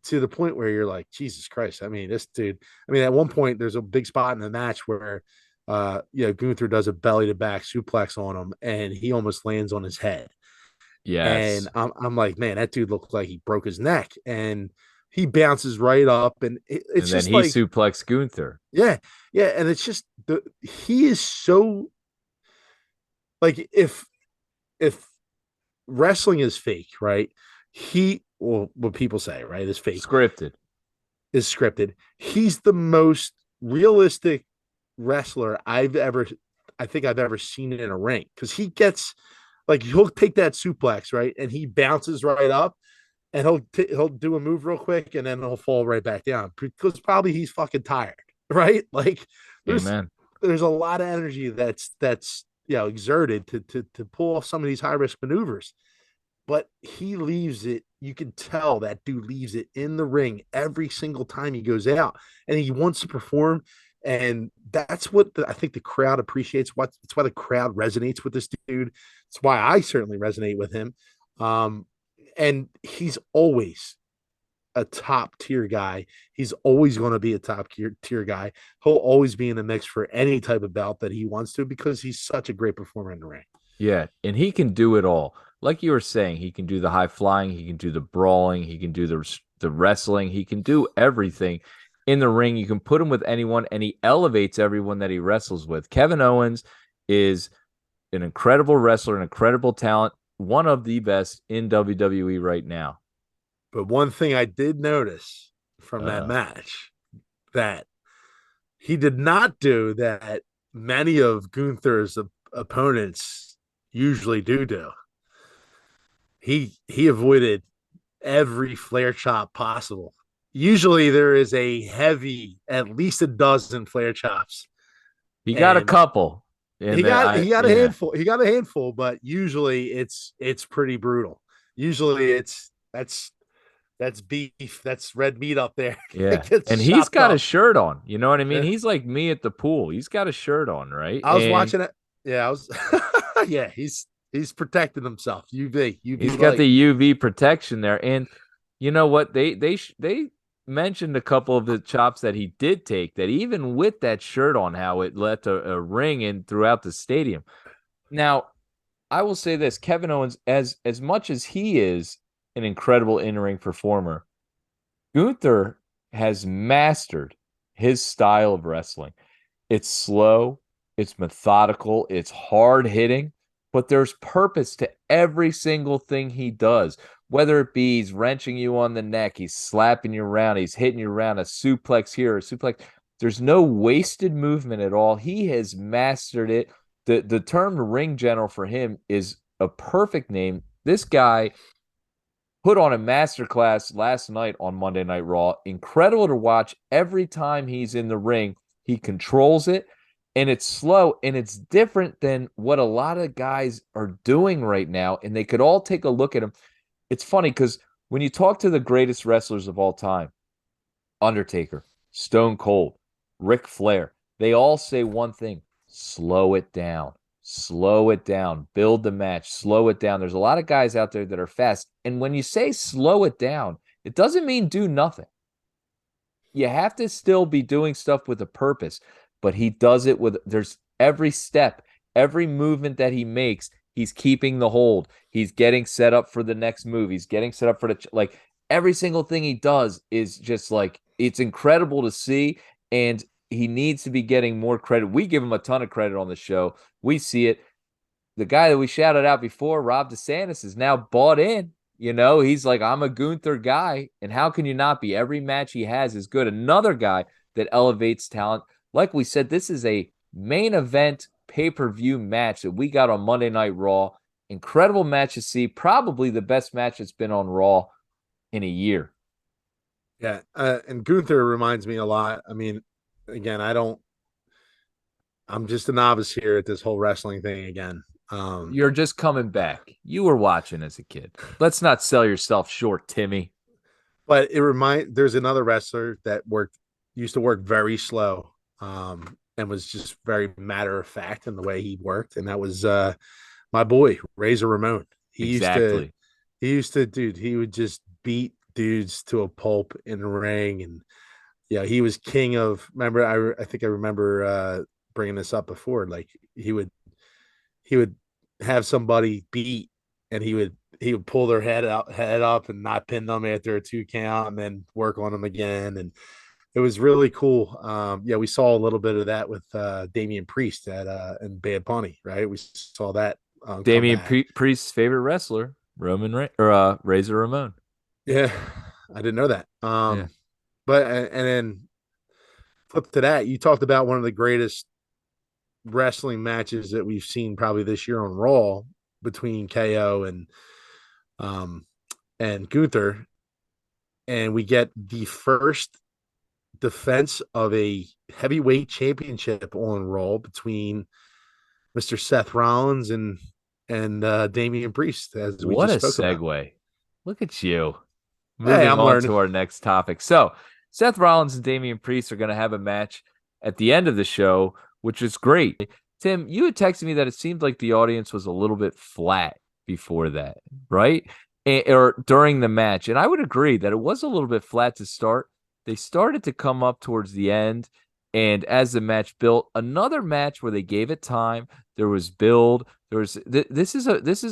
to the point where you're like, Jesus Christ. I mean, this dude, I mean, at one point there's a big spot in the match where Gunther does a belly to back suplex on him and he almost lands on his head. And Yes. I'm like, man, that dude looked like he broke his neck. And he bounces right up, and it's And then just he like, suplexed Gunther. yeah, yeah. And it's just he is so like if wrestling is fake, right? Well, what people say, right, is fake, Scripted. is scripted. He's the most realistic wrestler I think I've ever seen in a ring because he gets like he'll take that suplex, right, and he bounces right up and he'll do a move real quick and then he'll fall right back down because probably he's fucking tired, right? Like there's Amen. there's a lot of energy that's exerted to pull off some of these high risk maneuvers, but he leaves it. You can tell that dude leaves it in the ring every single time he goes out, and he wants to perform. And that's what I think the crowd appreciates. It's why the crowd resonates with this dude. It's why I certainly resonate with him. Um, and he's always a top tier guy. He's always going to be a top tier guy. He'll always be in the mix for any type of bout that he wants to because he's such a great performer in the ring. Yeah, and he can do it all. Like you were saying, he can do the high flying, he can do the brawling, he can do the wrestling, he can do everything in the ring. You can put him with anyone, and he elevates everyone that he wrestles with. Kevin Owens is an incredible wrestler, an incredible talent, one of the best in WWE right now. But one thing I did notice from that Uh, match that he did not do that many of Gunther's opponents usually do. He avoided every flare chop possible. Usually there is a heavy, at least a dozen flare chops, he got a and couple, and he got a yeah, handful. He got a handful, but usually it's pretty brutal. Usually that's beef, that's red meat up there. yeah, It gets and he's chopped got a up. shirt on. You know what I mean? Yeah. He's like me at the pool. He's got a shirt on, right? I was And watching it. Yeah, I was. Yeah, he's protecting himself. UV he's got the light. UV protection there. And you know what? They mentioned a couple of the chops that he did take. That even with that shirt on, how it left a ring in throughout the stadium. Now, I will say this: Kevin Owens, as much as he is an incredible in-ring performer, Gunther has mastered his style of wrestling. It's slow, it's methodical, it's hard hitting, but there's purpose to every single thing he does. Whether it be he's wrenching you on the neck, he's slapping you around, he's hitting you around, a suplex here, a suplex. There's no wasted movement at all. He has mastered it. The term ring general for him is a perfect name. This guy put on a masterclass last night on Monday Night Raw. Incredible to watch every time he's in the ring. He controls it, and it's slow, and it's different than what a lot of guys are doing right now. And they could all take a look at him. It's funny because when you talk to the greatest wrestlers of all time, Undertaker, Stone Cold, Ric Flair, they all say one thing: slow it down. Slow it down. Build the match. Slow it down. There's a lot of guys out there that are fast. And when you say slow it down, It doesn't mean do nothing. You have to still be doing stuff with a purpose, but he does it with there's every step, every movement that he makes, he's keeping the hold. He's getting set up for the next move. He's getting set up for the like every single thing he does is just like it's incredible to see, and he needs to be getting more credit. We give him a ton of credit on the show. We see it. The guy that we shouted out before, Rob DeSantis, is now bought in. He's like, I'm a Gunther guy. And how can you not be? Every match he has is good. Another guy that elevates talent. Like we said, this is a main event pay-per-view match that we got on Monday Night Raw. Incredible match to see. Probably the best match that's been on Raw in a year. Yeah. And Gunther reminds me a lot. I mean, again, I'm just a novice here at this whole wrestling thing again. You're just coming back. You were watching as a kid. Let's not sell yourself short, Timmy. But there's another wrestler that used to work very slow, and was just very matter of fact in the way he worked. And that was my boy, Razor Ramon. Exactly. Dude, he would just beat dudes to a pulp in the ring. And he was king of, I think I remember bringing this up before. Like he would have somebody beat, and he would pull their head up and not pin them after a 2 count, and then work on them again. And it was really cool. We saw a little bit of that with Damian Priest in Bad Bunny, right? We saw that Damian Priest's favorite wrestler, Razor Ramon. Yeah, I didn't know that. Yeah. But and then flip to that, you talked about one of the greatest wrestling matches that we've seen probably this year on Raw between KO and Gunther, and we get the first defense of a heavyweight championship on Raw between Mr. Seth Rollins and Damian Priest, as we What a just spoke segue. about. Look at you. Hey, I'm Moving on learning. to our next topic. So, Seth Rollins and Damian Priest are going to have a match at the end of the show, which is great. Tim, you had texted me that it seemed like the audience was a little bit flat before that, right? Or during the match. And I would agree that it was a little bit flat to start. They started to come up towards the end. And as the match built, another match where they gave it time. There was build. There was this is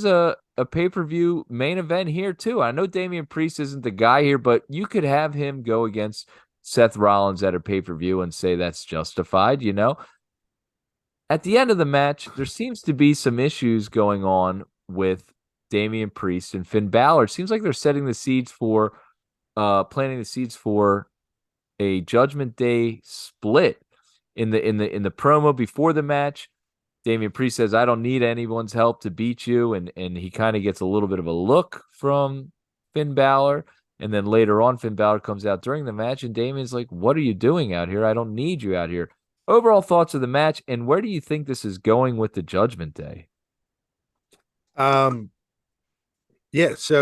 a pay-per-view main event here too. I know Damian Priest isn't the guy here, but you could have him go against Seth Rollins at a pay-per-view and say that's justified, At the end of the match, there seems to be some issues going on with Damian Priest and Finn Balor. It seems like they're setting the seeds for planting the seeds for a Judgment Day split. In the promo before the match, Damian Priest says, I don't need anyone's help to beat you. And he kind of gets a little bit of a look from Finn Balor. And then later on, Finn Balor comes out during the match, and Damian's like, what are you doing out here? I don't need you out here. Overall thoughts of the match, and where do you think this is going with the Judgment Day? So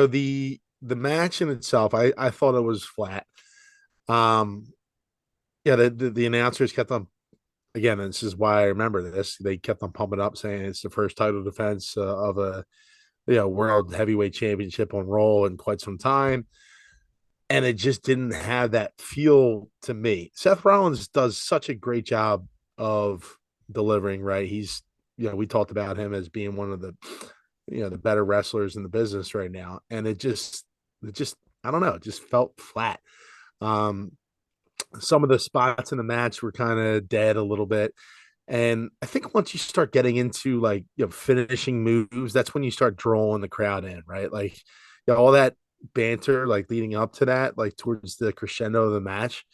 the match in itself, I thought it was flat. The announcers kept on, again, this is why I remember this. They kept on pumping up, saying it's the first title defense of a world heavyweight championship on Raw in quite some time, and it just didn't have that feel to me. Seth Rollins does such a great job of delivering. Right, he's we talked about him as being one of the the better wrestlers in the business right now, and it just I don't know, it just felt flat. Some of the spots in the match were kind of dead a little bit. And I think once you start getting into like finishing moves, that's when you start drawing the crowd in, right? Like all that banter, like leading up to that, like towards the crescendo of the match,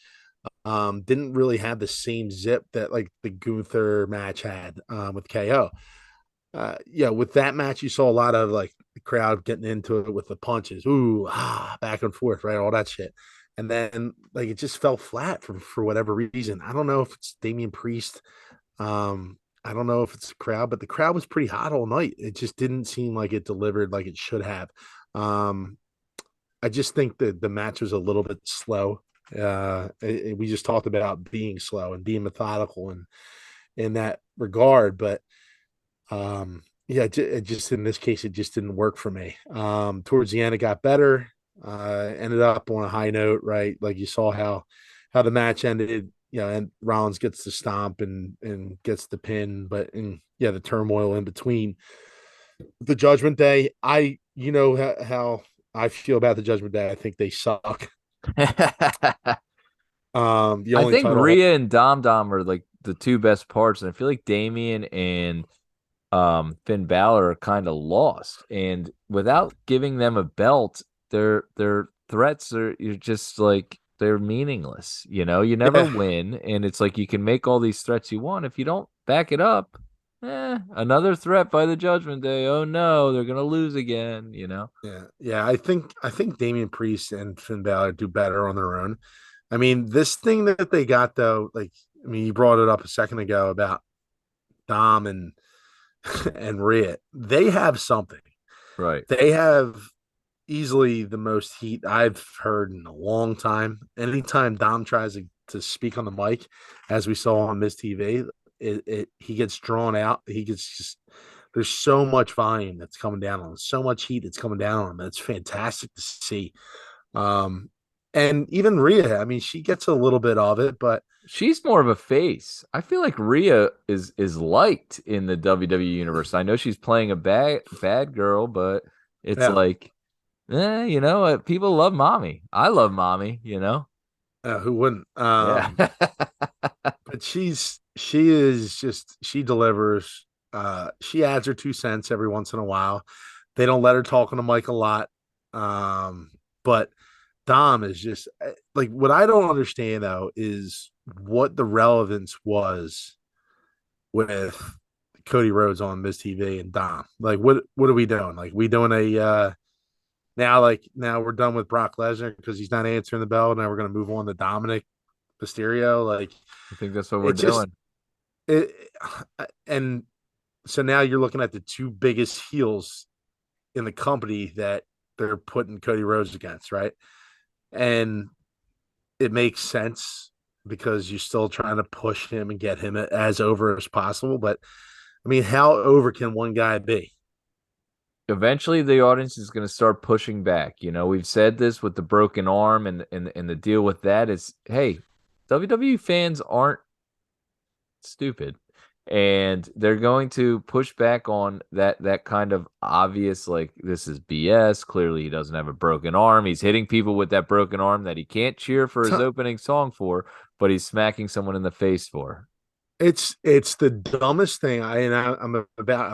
didn't really have the same zip that like the Gunther match had with KO. With that match, you saw a lot of like the crowd getting into it with the punches, back and forth, right? All that shit. And then like it just fell flat for whatever reason. I don't know if it's Damian Priest. I don't know if it's the crowd, but the crowd was pretty hot all night. It just didn't seem like it delivered like it should have. I just think that the match was a little bit slow. We just talked about being slow and being methodical and in that regard, but it just in this case it just didn't work for me. Towards the end, it got better. Ended up on a high note, right? Like you saw how the match ended, and Rollins gets the stomp and gets the pin, but the turmoil in between. The Judgment Day, how I feel about the Judgment Day. I think they suck. The I only think title. Rhea and Dom Dom are like the two best parts, and I feel like Damian and Finn Balor are kind of lost. And without giving them a belt, their threats are you're just like they're meaningless. You never Yeah, win, and it's like you can make all these threats you want if you don't back it up. Another threat by the Judgment Day. Oh no, they're gonna lose again. yeah. I think Damian Priest and Finn Balor do better on their own. I mean, this thing that they got though, like, I mean, you brought it up a second ago about Dom and and Rhea. They have something. Right. They have easily the most heat I've heard in a long time. Anytime Dom tries to speak on the mic, as we saw on Miss TV, he gets drawn out. He gets just there's so much volume that's coming down on him, so much heat that's coming down on him. It's fantastic to see. Um, and even Rhea, I mean, she gets a little bit of it, but She's more of a face. I feel like Rhea is liked in the WWE universe. I know she's playing a bad girl, but it's yeah, like, people love Mami. I love Mami. who wouldn't? Yeah. But she delivers. She adds her 2 cents every once in a while. They don't let her talk on the mic a lot. But Dom is just like what I don't understand though is what the relevance was with Cody Rhodes on Miss TV and Dom. Like what are we doing? Like we doing a now we're done with Brock Lesnar because he's not answering the bell. Now we're gonna move on to Dominic Mysterio. Like I think that's what we're it just doing. it and so now you're looking at the two biggest heels in the company that they're putting Cody Rhodes against, right? And it makes sense because you're still trying to push him and get him as over as possible. But I mean, how over can one guy be? Eventually the audience is going to start pushing back. We've said this with the broken arm and the deal with that is, hey, WWE fans aren't stupid, and they're going to push back on that kind of obvious, like, this is BS. Clearly he doesn't have a broken arm. He's hitting people with that broken arm that he can't cheer for his opening song for, but he's smacking someone in the face for. It's the dumbest thing. I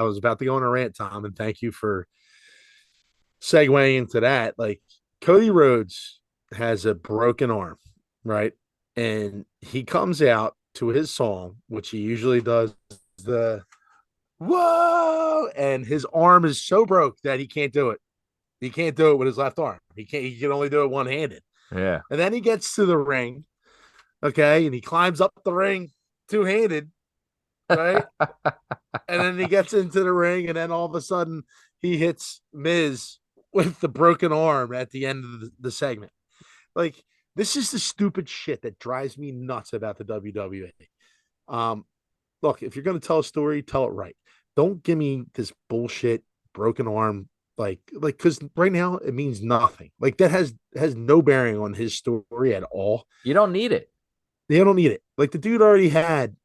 was about to go on a rant, Tom, and thank you for segueing into that. Like Cody Rhodes has a broken arm, right? And he comes out to his song, which he usually does the whoa, and his arm is so broke that he can't do it. He can't do it with his left arm. He can only do it one-handed. Yeah. And then he gets to the ring, okay, and he climbs up the ring two-handed, right? And then he gets into the ring, and then all of a sudden he hits Miz with the broken arm at the end of the segment. Like, this is the stupid shit that drives me nuts about the WWE. Look, if you're going to tell a story, tell it right. Don't give me this bullshit broken arm, because right now it means nothing. Like that has no bearing on his story at all. You don't need it. They don't need it. Like the dude already had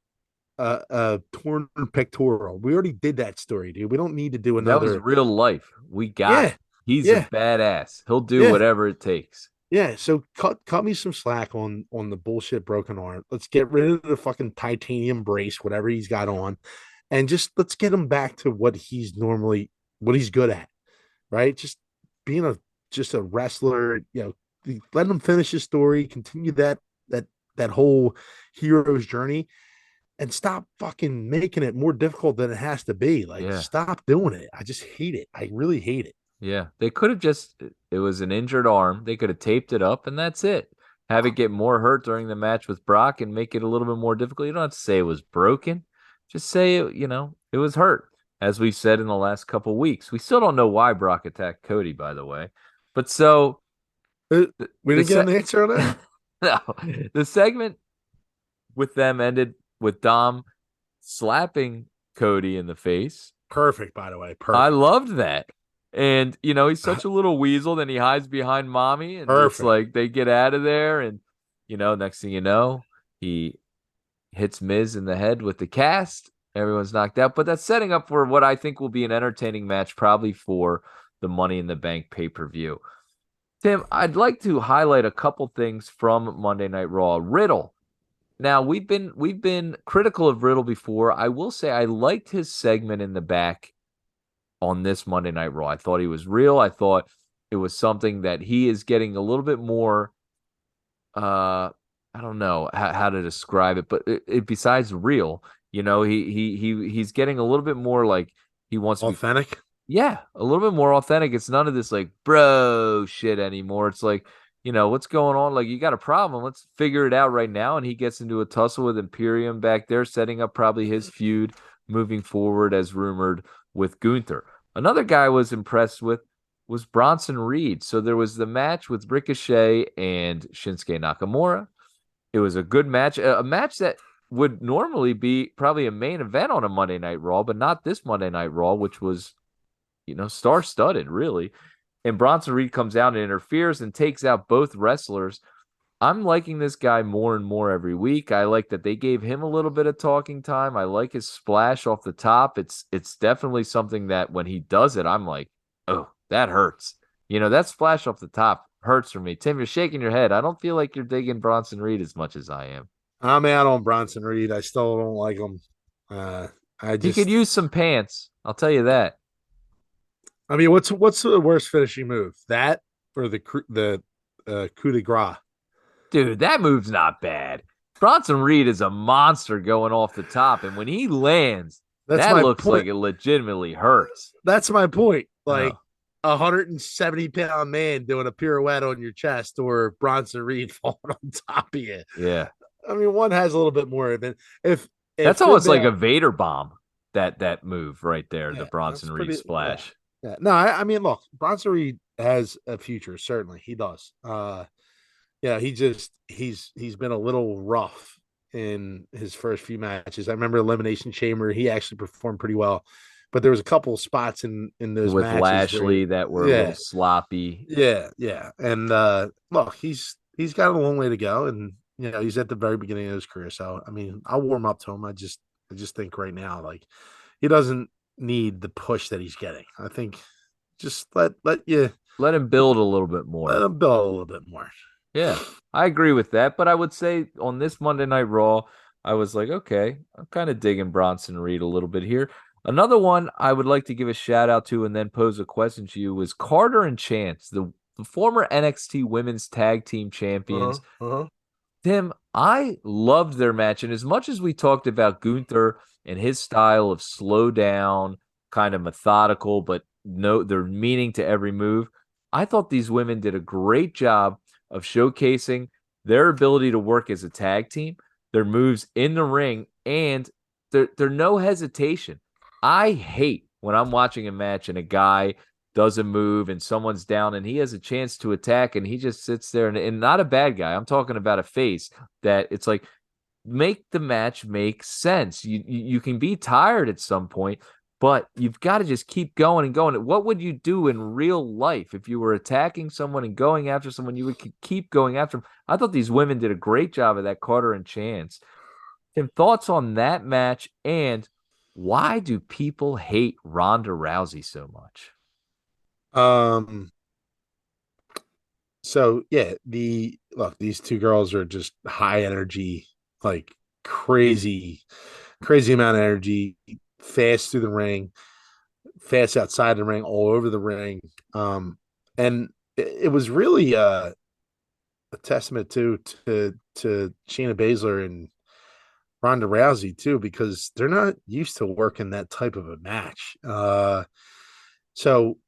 a torn pectoral. We already did that story, dude. We don't need to do That was another. real life. We got Yeah, it. He's a yeah, badass. He'll do yeah, whatever it takes. yeah. So cut me some slack on the bullshit broken arm. Let's get rid of the fucking titanium brace, whatever he's got on, and just let's get him back to what he's good at, right? Just being a wrestler. Let him finish his story, continue that whole hero's journey, and stop fucking making it more difficult than it has to be. Like, Yeah. stop doing it. I just hate it. I really hate it. Yeah. They could have it was an injured arm. They could have taped it up and that's it. Have it get more hurt during the match with Brock and make it a little bit more difficult. You don't have to say it was broken. Just say it was hurt. As we said in the last couple weeks. We still don't know why Brock attacked Cody, by the way. But so We the didn't get an answer on that. no, the segment with them ended with Dom slapping Cody in the face. Perfect, by the way. I Perfect. loved that. And, he's such a little weasel. Then he hides behind Mami, and it's Perfect. like they get out of there. And, next thing you know, he hits Miz in the head with the cast. Everyone's knocked out. But that's setting up for what I think will be an entertaining match, probably for the Money in the Bank pay-per-view. Tim, I'd like to highlight a couple things from Monday Night Raw. Riddle. Now, we've been critical of Riddle before. I will say I liked his segment in the back on this Monday Night Raw. I thought he was real. I thought it was something that he is getting a little bit more, I don't know how to describe it, but besides real, he's getting a little bit more like he wants to be Authentic. Yeah, a little bit more authentic. It's none of this like bro shit anymore. It's like, what's going on? Like, you got a problem. Let's figure it out right now. And he gets into a tussle with Imperium back there, setting up probably his feud moving forward, as rumored, with Gunther. Another guy I was impressed with was Bronson Reed. So there was the match with Ricochet and Shinsuke Nakamura. It was a good match, a match that would normally be probably a main event on a Monday Night Raw, but not this Monday Night Raw, which was star-studded, really. And Bronson Reed comes out and interferes and takes out both wrestlers. I'm liking this guy more and more every week. I like that they gave him a little bit of talking time. I like his splash off the top. It's definitely something that when he does it, I'm like, oh, that hurts. That splash off the top hurts for me. Tim, you're shaking your head. I don't feel like you're digging Bronson Reed as much as I am. I'm out on Bronson Reed. I still don't like him. He could use some pants. I'll tell you that. I mean, what's the worst finishing move? That or the coup de grace? Dude, that move's not bad. Bronson Reed is a monster going off the top, and when he lands, that looks like it legitimately hurts. That's my point. Like, 170-pound man doing a pirouette on your chest, or Bronson Reed falling on top of you. Yeah. I mean, one has a little bit more of it. If that's almost like a Vader bomb, that move right there, the Bronson Reed splash. Yeah. No, I mean, look, Bronson Reed has a future. Certainly, he does. He's been a little rough in his first few matches. I remember Elimination Chamber; he actually performed pretty well, but there was a couple of spots in those with matches Lashley that were a little sloppy. Yeah. And look, he's got a long way to go, and he's at the very beginning of his career. So I mean, I'll warm up to him. I just think right now, like, he doesn't need the push that he's getting. I think just let him build a little bit more. Let him build a little bit more. Yeah, I agree with that. But I would say on this Monday Night Raw, I was like, okay, I'm kind of digging Bronson Reed a little bit here. Another one I would like to give a shout out to and then pose a question to you was Carter and Chance, the former NXT Women's Tag Team Champions. Tim, I loved their match. And as much as we talked about Gunther and his style of slow down, kind of methodical, but they're meaning to every move, I thought these women did a great job of showcasing their ability to work as a tag team, their moves in the ring, and they're no hesitation. I hate when I'm watching a match and a guy does a move and someone's down and he has a chance to attack and he just sits there and not a bad guy. I'm talking about a face that it's like, make the match make sense. You can be tired at some point, but you've got to just keep going and going. What would you do in real life if you were attacking someone and going after someone? You would keep going after them. I thought these women did a great job of that, Carter and Chance. Tim, thoughts on that match, and why do people hate Ronda Rousey so much? So yeah, these two girls are just high energy, like crazy amount of energy, fast through the ring, fast outside the ring, all over the ring. And it was really a testament to Shayna Baszler and Ronda Rousey too, because they're not used to working that type of a match. And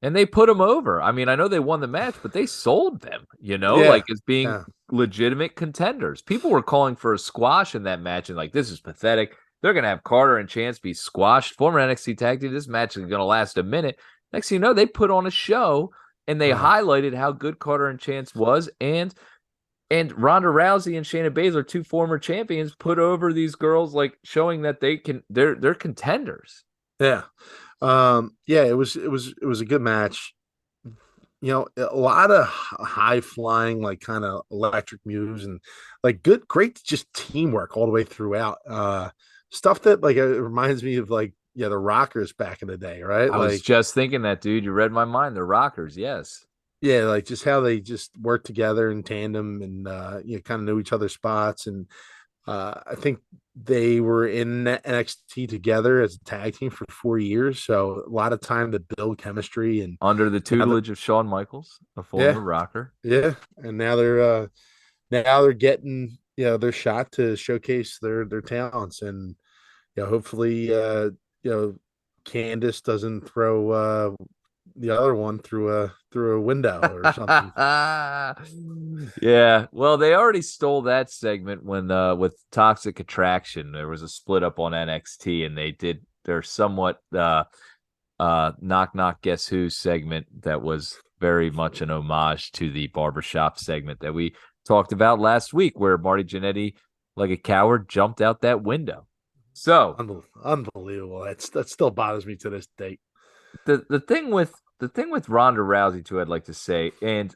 they put them over. I mean, I know they won the match, but they sold them, like as being legitimate contenders. People were calling for a squash in that match and like, this is pathetic. They're going to have Carter and Chance be squashed. Former NXT tag team. This match is going to last a minute. Next thing you know, they put on a show and they highlighted how good Carter and Chance was. And Ronda Rousey and Shayna Baszler, two former champions, put over these girls, like showing that they're contenders. Yeah. It was a good match. a lot of high flying, like kind of electric moves and like great just teamwork all the way throughout. Stuff that like it reminds me of like the Rockers back in the day, right? I was Like just thinking that, dude. You read my mind. The Rockers, yes. yeah, like just how they just work together in tandem and kind of knew each other's spots. And I think they were in NXT together as a tag team for 4 years, so a lot of time to build chemistry. And Under the now that tutelage of Shawn Michaels, a yeah, former Rocker. yeah, and now they're getting their shot to showcase their talents. And hopefully Candace doesn't throw the other one through a window or something. Yeah, well, they already stole that segment when with Toxic Attraction. There was a split up on NXT, and they did their somewhat knock knock guess who segment that was very much an homage to the barbershop segment that we talked about last week, where Marty Jannetty, like a coward, jumped out that window. So Unbelievable. That still bothers me to this day. the thing with Ronda Rousey too, I'd like to say, and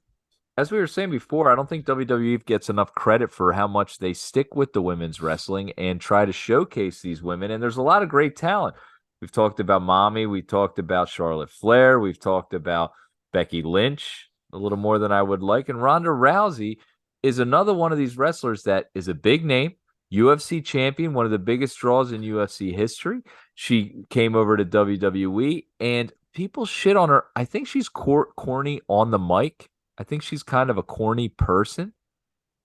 as we were saying before, I don't think WWE gets enough credit for how much they stick with the women's wrestling and try to showcase these women. And there's a lot of great talent. We've talked about Mami. We talked about Charlotte Flair. We've talked about Becky Lynch a little more than I would like. And Ronda Rousey is another one of these wrestlers that is a big name, UFC champion, one of the biggest draws in UFC history. She came over to WWE and people shit on her. I think she's corny on the mic. I think she's kind of a corny person,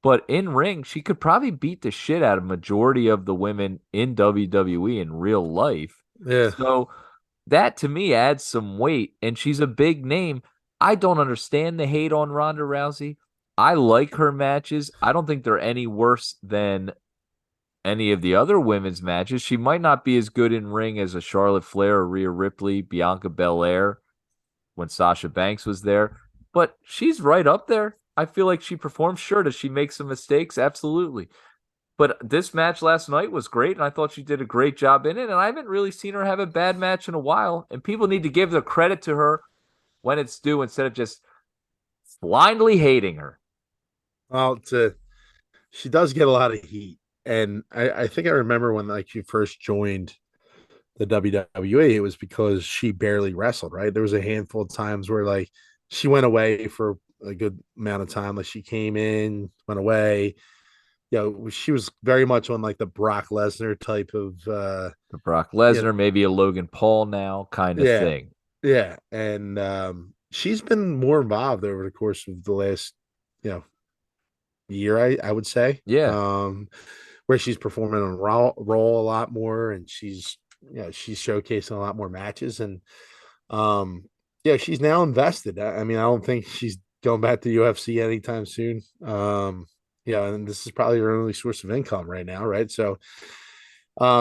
but in ring, she could probably beat the shit out of majority of the women in WWE in real life. Yeah. So that to me adds some weight, and she's a big name. I don't understand the hate on Ronda Rousey. I like her matches. I don't think they're any worse than any of the other women's matches. She might not be as good in ring as a Charlotte Flair or Rhea Ripley, Bianca Belair when Sasha Banks was there, but she's right up there. I feel like she performs. Sure, does she make some mistakes? Absolutely. But this match last night was great, and I thought she did a great job in it. And I haven't really seen her have a bad match in a while. And people need to give the credit to her when it's due instead of just blindly hating her. Well, she does get a lot of heat. And I think I remember when like she first joined the WWE, it was because she barely wrestled, right? There was a handful of times where like she went away for a good amount of time. Like she came in, went away. She was very much on like the Brock Lesnar type of The Brock yeah, Lesnar, maybe a Logan Paul now kind of yeah, thing. yeah. And she's been more involved over the course of the last, you know, year, I would say. Yeah. Where she's performing on Raw a lot more, and she's showcasing a lot more matches. And she's now invested. I mean, I don't think she's going back to UFC anytime soon. And this is probably her only source of income right now, right? So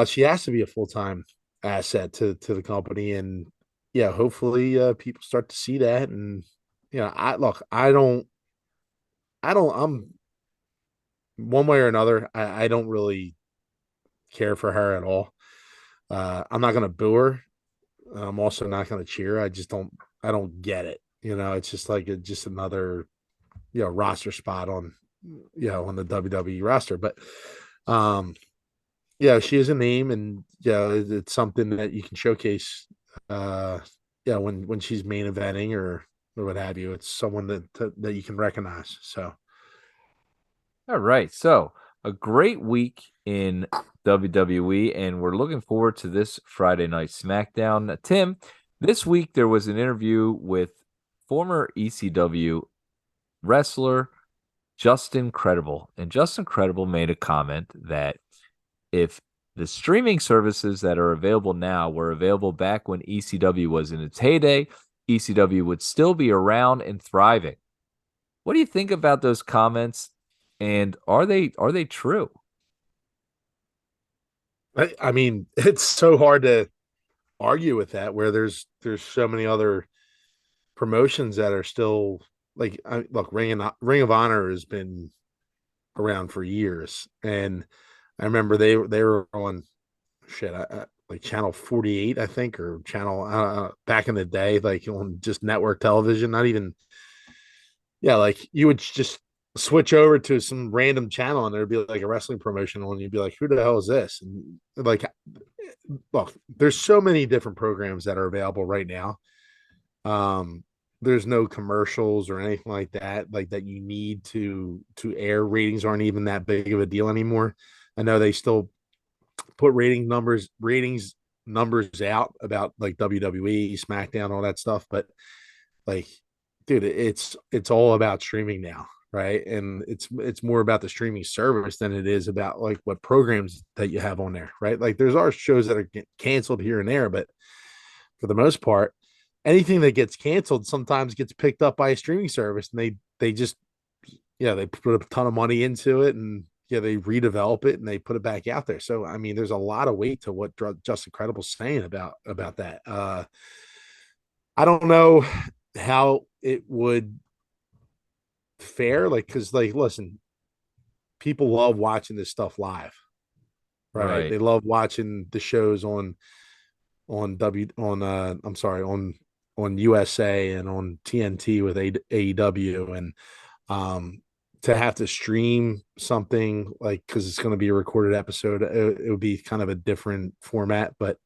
she has to be a full-time asset to the company. And hopefully people start to see that. And I'm one way or another, I don't really care for her at all. I'm not gonna boo her. I'm also not gonna cheer. I don't get it. It's just like just another roster spot on the WWE roster. But she is a name, and it's something that you can showcase. When she's main eventing or what have you, it's someone that you can recognize. So. All right. So a great week in WWE, and we're looking forward to this Friday night SmackDown. Tim, this week there was an interview with former ECW wrestler Justin Credible, and Justin Credible made a comment that if the streaming services that are available now were available back when ECW was in its heyday, ECW would still be around and thriving. What do you think about those comments? And are they true? I mean, it's so hard to argue with that where there's so many other promotions that are still like look, Ring of Honor has been around for years. And I remember they were on shit like channel 48, I think, or channel back in the day, like on just network television, not even Yeah, like you would just switch over to some random channel and there'd be like a wrestling promotion on. You'd be like, who the hell is this? And like, look, there's so many different programs that are available right now. Um, there's no commercials or anything like that you need to air. Ratings aren't even that big of a deal anymore. I know they still put ratings numbers out about like WWE, SmackDown, all that stuff, but like, dude, it's all about streaming now, right? And it's more about the streaming service than it is about like what programs that you have on there, right? Like there's our shows that are canceled here and there, but for the most part, anything that gets canceled sometimes gets picked up by a streaming service, and they just they put a ton of money into it, and they redevelop it and they put it back out there. So I mean, there's a lot of weight to what Justin Credible's saying about that. I don't know how it would fare, like, because like, listen, people love watching this stuff live, right? Right. They love watching the shows on W on I'm sorry, on USA and on TNT with AEW, and to have to stream something like, because it's going to be a recorded episode, it would be kind of a different format, but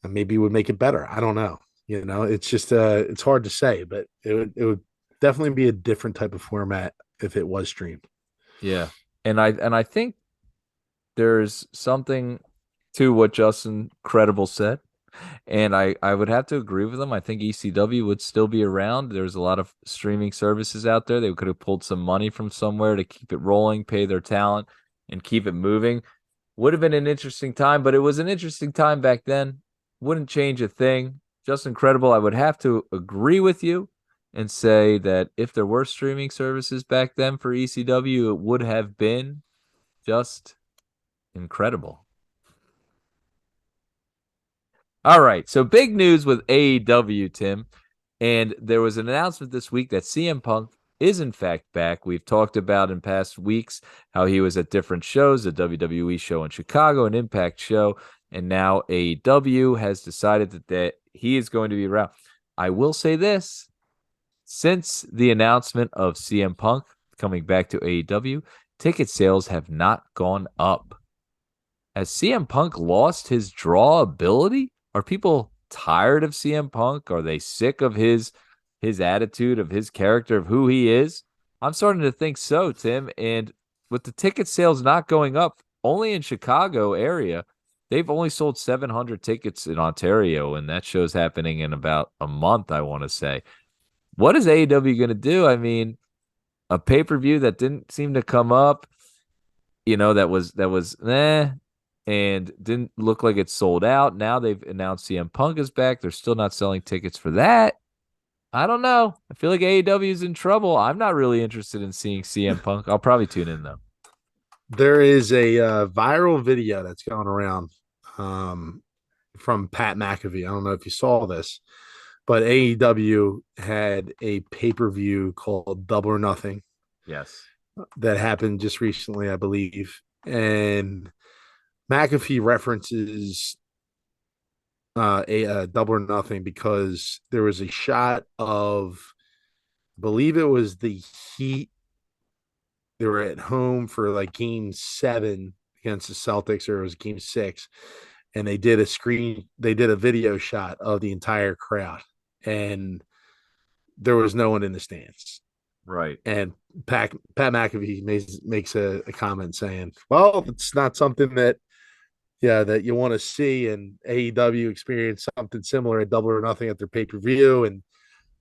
maybe it would make it better. I don't know. It's just it's hard to say, but it would definitely be a different type of format if it was streamed. Yeah. And I think there's something to what Justin Credible said. And I would have to agree with him. I think ECW would still be around. There's a lot of streaming services out there. They could have pulled some money from somewhere to keep it rolling, pay their talent, and keep it moving. Would have been an interesting time, but it was an interesting time back then. Wouldn't change a thing. Just Credible, I would have to agree with you and say that if there were streaming services back then for ECW, it would have been just incredible. All right, so big news with AEW, Tim. And there was an announcement this week that CM Punk is in fact back. We've talked about in past weeks how he was at different shows, a WWE show in Chicago, an Impact show, and now AEW has decided that he is going to be around. I will say this, since the announcement of CM Punk coming back to AEW, ticket sales have not gone up. Has CM Punk lost his draw ability? Are people tired of CM Punk? Are they sick of his attitude, of his character, of who he is? I'm starting to think so, Tim. And with the ticket sales not going up, only in Chicago area, they've only sold 700 tickets in Ontario, and that show's happening in about a month, I want to say. What is AEW going to do? I mean, a pay-per-view that didn't seem to come up, that was and didn't look like it sold out. Now they've announced CM Punk is back. They're still not selling tickets for that. I don't know. I feel like AEW is in trouble. I'm not really interested in seeing CM Punk. I'll probably tune in though. There is a viral video that's going around from Pat McAfee. I don't know if you saw this, but AEW had a pay-per-view called Double or Nothing Yes. that happened just recently, I believe. And McAfee references a Double or Nothing because there was a shot of, I believe it was the Heat. They were at home for like game 7 against the Celtics, or it was game 6. And they did a video shot of the entire crowd, and there was no one in the stands. Right. And Pat McAfee makes a comment saying, well, it's not something that that you want to see. And AEW experienced something similar at Double or Nothing at their pay-per-view, and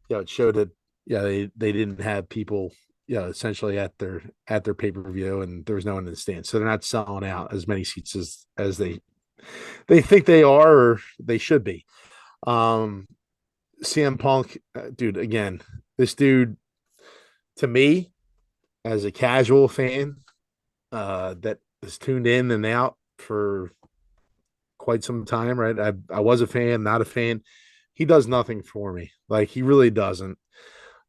it showed that they didn't have people essentially at their pay-per-view, and there was no one in the stands, so they're not selling out as many seats as they think they are, or they should be. CM Punk, dude, again, this dude, to me, as a casual fan that is tuned in and out for quite some time, right? I was a fan, not a fan. He does nothing for me. Like, he really doesn't.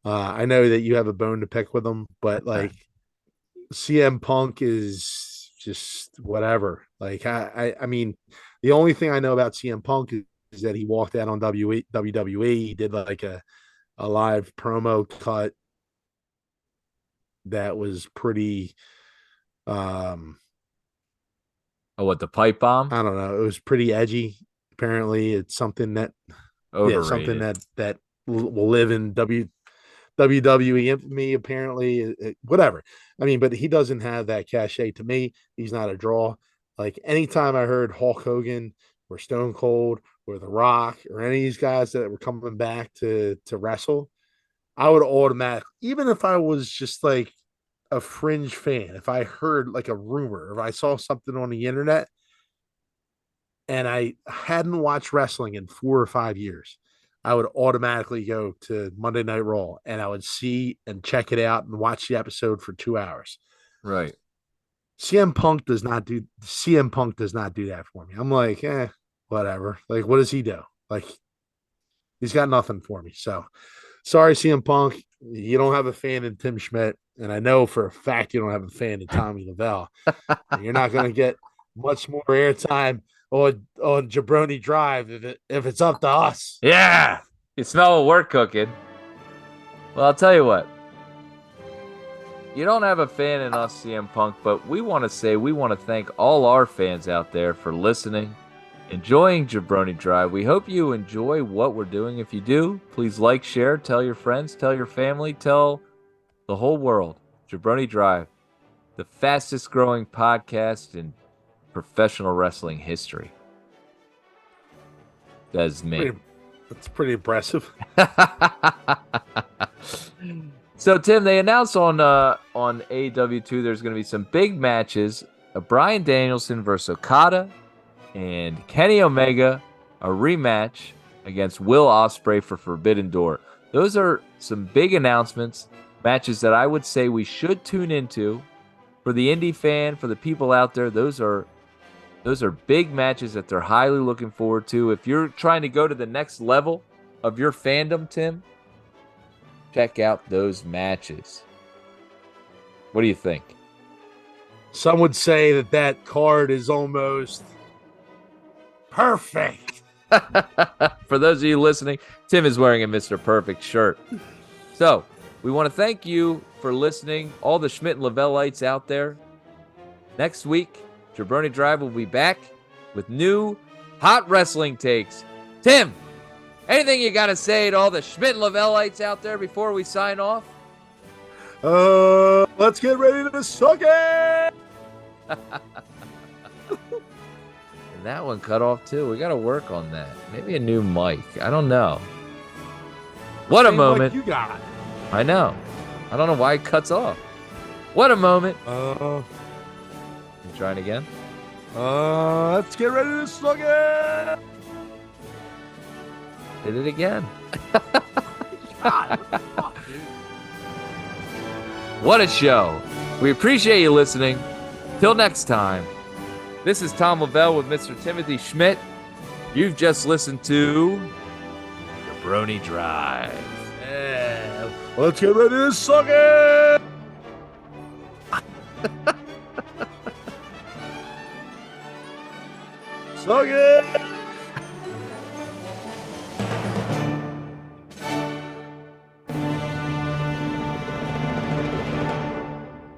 I know that you have a bone to pick with him, but like, CM Punk is just whatever. Like, I mean, the only thing I know about CM Punk is that he walked out on WWE. He did like a live promo cut that was pretty Oh, what, the pipe bomb? I don't know, it was pretty edgy. Apparently it's something that something Overrated. that will live in WWE infamy, apparently. Whatever. I mean, but he doesn't have that cachet to me. He's not a draw. Like anytime I heard Hulk Hogan or Stone Cold or The Rock or any of these guys that were coming back to wrestle, I would automatically, even if I was just like a fringe fan, if I heard like a rumor, if I saw something on the internet and I hadn't watched wrestling in 4 or 5 years, I would automatically go to Monday Night Raw and I would see and check it out and watch the episode for 2 hours. Right. CM Punk does not do that for me. I'm like, whatever. Like, what does he do? Like, he's got nothing for me. So sorry, CM Punk. You don't have a fan in Tim Schmidt, and I know for a fact you don't have a fan in Tommy Lavelle. And you're not going to get much more airtime on Jabroni Drive if it's up to us. Yeah. You smell what we're cooking. Well, I'll tell you what. You don't have a fan in us, CM Punk, but we want to thank all our fans out there for listening, enjoying Jabroni Drive. We hope you enjoy what we're doing. If you do, please like, share, tell your friends, tell your family, tell the whole world. Jabroni Drive, the fastest growing podcast in professional wrestling history. That's me. That's pretty impressive. So, Tim, they announced on AEW2 there's going to be some big matches. Bryan Danielson versus Okada and Kenny Omega, a rematch against Will Ospreay for Forbidden Door. Those are some big announcements, matches that I would say we should tune into. For the indie fan, for the people out there, those are big matches that they're highly looking forward to. If you're trying to go to the next level of your fandom, Tim, check out those matches. What do you think? Some would say that card is almost perfect. For those of you listening, Tim is wearing a Mr. Perfect shirt. So, we want to thank you for listening, all the Schmidt and Lavellites out there. Next week, Jabroni Drive will be back with new hot wrestling takes. Tim, anything you got to say to all the Schmidt and Lavellites out there before we sign off? Let's get ready to suck it. And that one cut off too. We got to work on that. Maybe a new mic. I don't know. What a moment. You got. I know. I don't know why it cuts off. What a moment. You trying again? Let's get ready to suck it. Did it again. God, what the fuck, dude? What a show. We appreciate you listening. Till next time, this is Tom Lavelle with Mr. Timothy Schmidt. You've just listened to Jabroni Drive. Yeah. Let's get ready to suck it. Suck it.